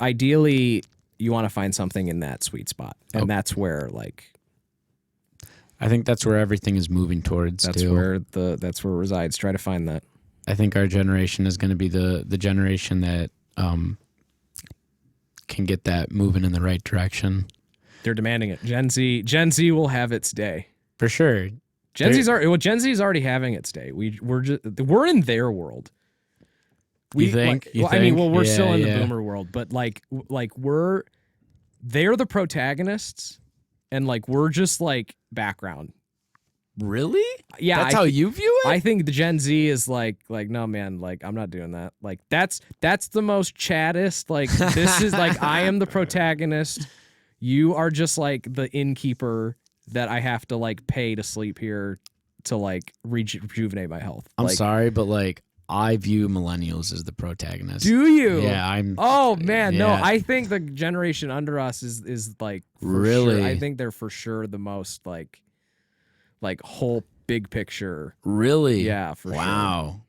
ideally, you want to find something in that sweet spot, and that's where like. I think that's where everything is moving towards. That's where it resides. Try to find that. I think our generation is going to be the generation that can get that moving in the right direction. They're demanding it. Gen Z will have its day for sure. Gen Z's already having its day. We're in their world. You think? I mean, we're still in the boomer world, but they're the protagonists, and like we're just like background. Really? Yeah, That's how you view it? I think the Gen Z is like no man, like I'm not doing that. Like that's the most chattest. Like this is like I am the protagonist. You are just like the innkeeper that I have to like pay to sleep here to like rejuvenate my health. I'm like, sorry, but like I view millennials as the protagonist. Do you? Yeah, I'm. Oh man, no. yeah. I think the generation under us is like for Really? Sure, I think they're for sure the most like whole big picture. Really? Yeah, for sure. Wow.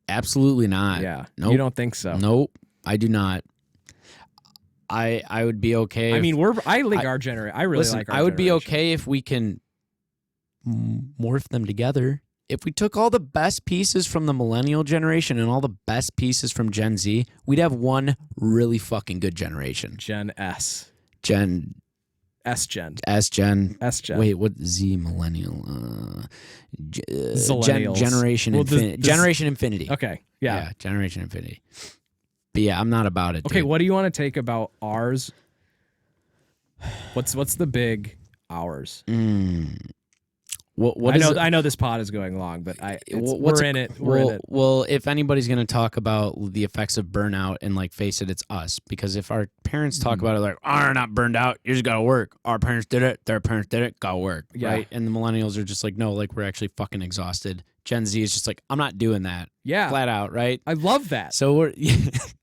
Absolutely not. Yeah. Nope. You don't think so? Nope. I do not. I would be okay. I if- mean, I like our generation. I really listen, like our I would be generation. okay if we can morph them together. If we took all the best pieces from the millennial generation and all the best pieces from Gen Z, we'd have one really fucking good generation. Gen S. Gen S Gen. S Gen. S Gen. Wait, what Z millennial? Zillennials. Generation Well, Infinity. Generation Infinity. Okay. Yeah. Generation Infinity. But yeah, I'm not about it. Okay, dude. what do you want to take about ours? What's the big ours? What is it? I know this pod is going long, but What's we're in it. We're in it. Well, if anybody's going to talk about the effects of burnout, and like face it, it's us. Because if our parents talk about it like, oh, you're not burned out, you just got to work. Our parents did it, their parents did it, got to work. Yeah. Right? And the millennials are just like, no, like we're actually fucking exhausted. Gen Z is just like, I'm not doing that. Yeah. Flat out, right? I love that. So we're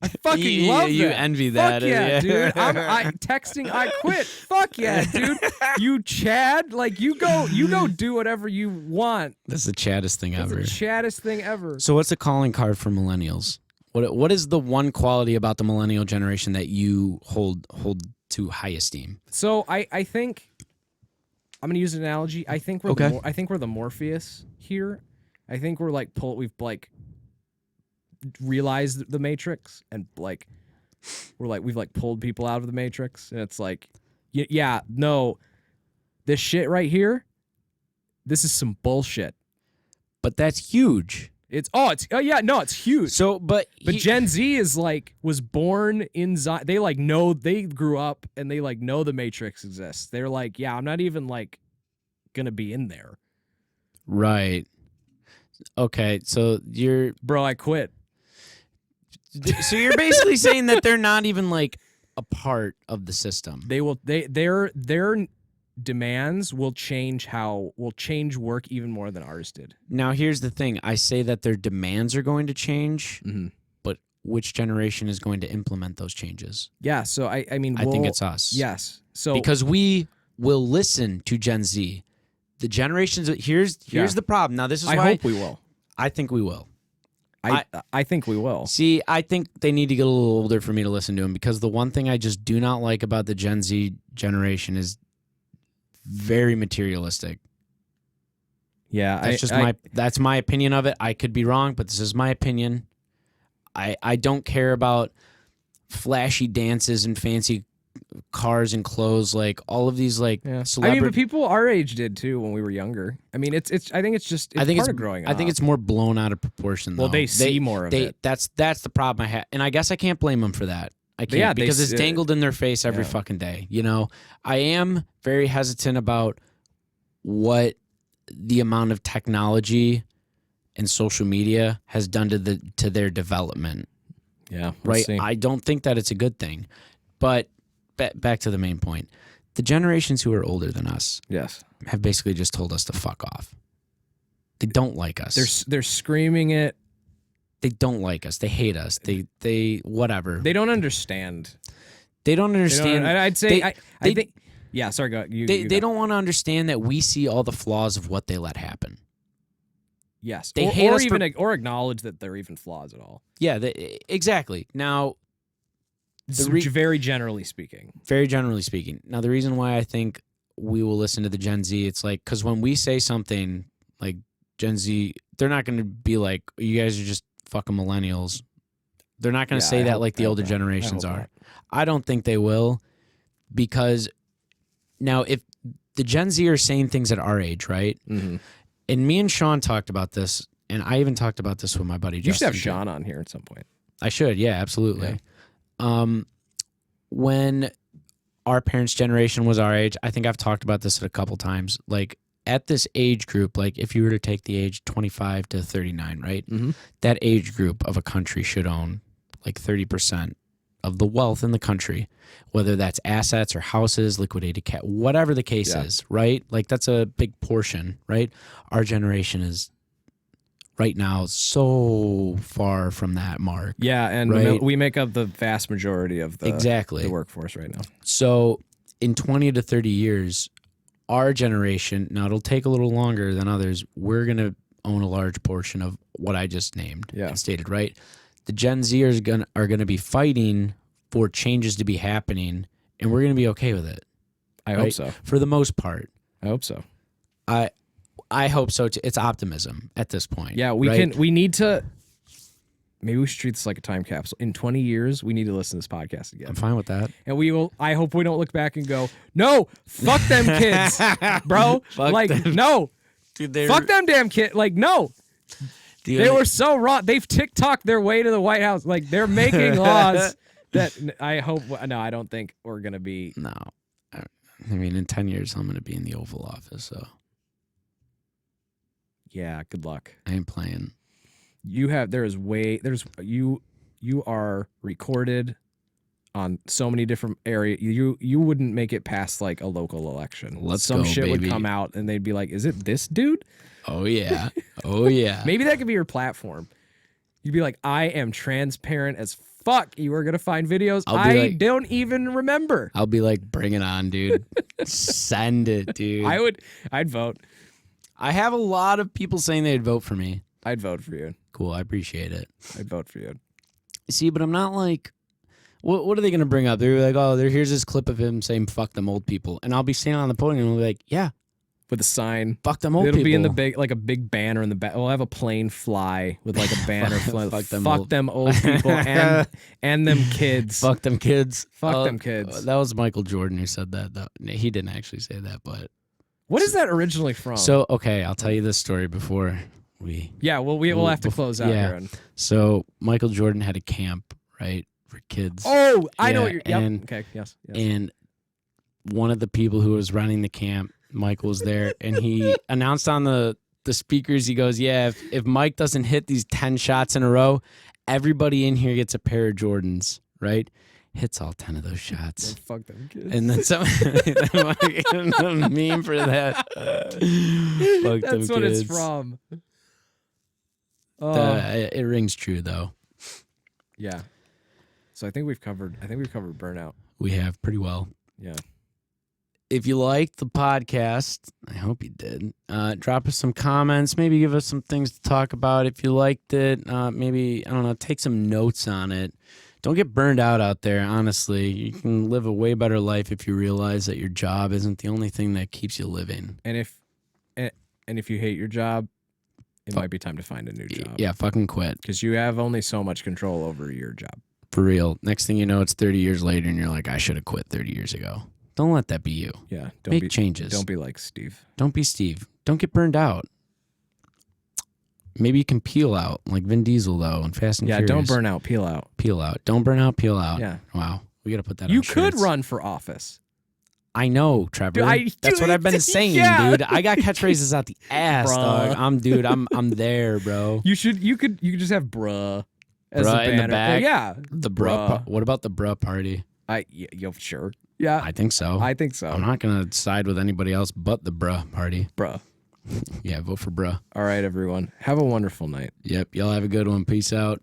I fucking love that. You envy that. Fuck yeah, dude. I texting. I quit. Fuck yeah, dude. You Chad, like you go do whatever you want. That's the chattest thing That's ever. the chattest thing ever. So what's a calling card for millennials? What is the one quality about the millennial generation that you hold to high esteem? So I think I'm gonna use an analogy. I think we're Okay. I think we're the Morpheus here. I think we're like we've like realized the Matrix and like we've like pulled people out of the Matrix, and it's like yeah, no, this shit right here, this is some bullshit. But that's huge. It's huge. So, but Gen Z is like was born in Zion. They like know, they grew up and they like know the Matrix exists. They're like, yeah, I'm not even like gonna be in there. right. Okay, so Bro, I quit. you're basically saying that they're not even like a part of the system. Their demands will change work even more than ours did. Now, here's the thing. I say that their demands are going to change, but which generation is going to implement those changes? Yeah, so I mean, I think it's us. Yes. So Because we will listen to Gen Z. The generations. Here's the problem. Now, this is I why hope we will. I think we will. I think we will. See, I think they need to get a little older for me to listen to them, because the one thing I just do not like about the Gen Z generation is very materialistic. Yeah, That's my opinion of it. I could be wrong, but this is my opinion. I don't care about flashy dances and fancy cars and clothes, like all of these like celebrity. I mean, but people our age did too when we were younger. I mean, it's I think it's just part of growing up. I think it's more blown out of proportion, though. Well, they see more of it. That's the problem I have, and I guess I can't blame them for that. I can't, because it's dangled in their face every fucking day. You know, I am very hesitant about what the amount of technology and social media has done to their development. Yeah, right. see. I don't think that it's a good thing, but back to the main point. The generations who are older than us, yes, have basically just told us to fuck off. They don't like us. They're screaming it. They don't like us. They hate us. They whatever. They don't understand. They don't understand. I'd say I think. Yeah, sorry. Go. They don't want to understand that we see all the flaws of what they let happen. Yes, they hate us or acknowledge that they're even flaws at all. Yeah, exactly. Now, very generally speaking. Very generally speaking. Now, the reason why I think we will listen to the Gen Z, it's like, because when we say something like Gen Z, they're not going to be like, you guys are just fucking millennials. They're not going to say that like the older generations are. I don't think they will, because now if the Gen Z are saying things at our age, right? Mm-hmm. And me and Sean talked about this, and I even talked about this with my buddy Justin. You should have Sean on here at some point. I should, yeah, absolutely. Yeah. When our parents' generation was our age, I think I've talked about this a couple times. Like, at this age group, like if you were to take the age 25 to 39, right? Mm-hmm. That age group of a country should own like 30% of the wealth in the country, whether that's assets or houses, liquidated cash, whatever the case is, right? Like that's a big portion, right? Our generation is right now so far from that mark. Yeah, and right? we make up the vast majority of the workforce right now. So in 20 to 30 years, our generation, now it'll take a little longer than others, we're going to own a large portion of what I just named and stated, right? The Gen Zers are going to be fighting for changes to be happening, and we're going to be okay with it. I hope so. For the most part. I hope so. I hope so too. It's optimism at this point. Yeah, we need to, maybe we should treat this like a time capsule. In 20 years, we need to listen to this podcast again. I'm fine with that. And I hope we don't look back and go, no, fuck them kids, bro. Fuck them. No. Dude, fuck them damn kids. Like, no. They were so wrong. They've TikToked their way to the White House. Like, they're making laws that I don't think we're going to be. No. I mean, in 10 years, I'm going to be in the Oval Office, so. Yeah, good luck. I ain't playing. You are recorded on so many different areas. You wouldn't make it past like a local election. Some shit would come out and they'd be like, is it this dude? Oh yeah. Oh yeah. Maybe that could be your platform. You'd be like, I am transparent as fuck. You are gonna find videos I don't even remember. I'll be like, bring it on, dude. Send it, dude. I'd vote. I have a lot of people saying they'd vote for me. I'd vote for you. Cool, I appreciate it. I'd vote for you. See, but I'm not like, what are they going to bring up? They're like, oh, here's this clip of him saying, fuck them old people. And I'll be standing on the podium and I'll be like, yeah. With a sign. Fuck them old people. It'll be in the big, like a big banner in the back. We'll have a plane fly with like a banner. Fuck them old people and them kids. Fuck them kids. Fuck them kids. That was Michael Jordan who said that, though. He didn't actually say that, but. What is that originally from? So, okay, I'll tell you this story before we... Yeah, well, we'll have to close out here. So, Michael Jordan had a camp, right, for kids. Oh, I know what you're... Yep. Okay, yes. And one of the people who was running the camp, Michael was there, and he announced on the speakers, he goes, yeah, if Mike doesn't hit these 10 shots in a row, everybody in here gets a pair of Jordans, right? Hits all 10 of those shots. Fuck them kids. And then some a meme for that. Fuck That's them what kids. it's from. It rings true though. Yeah. So I think we've covered burnout. We have pretty well. Yeah. If you liked the podcast, I hope you did. Drop us some comments. Maybe give us some things to talk about. If you liked it, maybe, I don't know, take some notes on it. Don't get burned out there, honestly. You can live a way better life if you realize that your job isn't the only thing that keeps you living. And if you hate your job, it might be time to find a new job. Yeah, fucking quit. Because you have only so much control over your job. For real. Next thing you know, it's 30 years later and you're like, I should have quit 30 years ago. Don't let that be you. Yeah. Make changes. Don't be like Steve. Don't be Steve. Don't get burned out. Maybe you can peel out, like Vin Diesel, though, and Fast and Furious. Yeah, don't burn out, peel out. Peel out. Don't burn out, peel out. Yeah. Wow. We got to put that You on could shirts. run for office. I know, Trevor. That's what I've been saying, dude. I got catchphrases out the ass, dog. I'm there, bro. You could just have bruh as Bruh a banner. in the back. Yeah. The bruh. What about the bruh party? Sure. Yeah. I think so. I'm not going to side with anybody else but the bruh party. Bruh. Yeah, vote for bruh. All right, everyone. Have a wonderful night. Yep. Y'all have a good one. Peace out.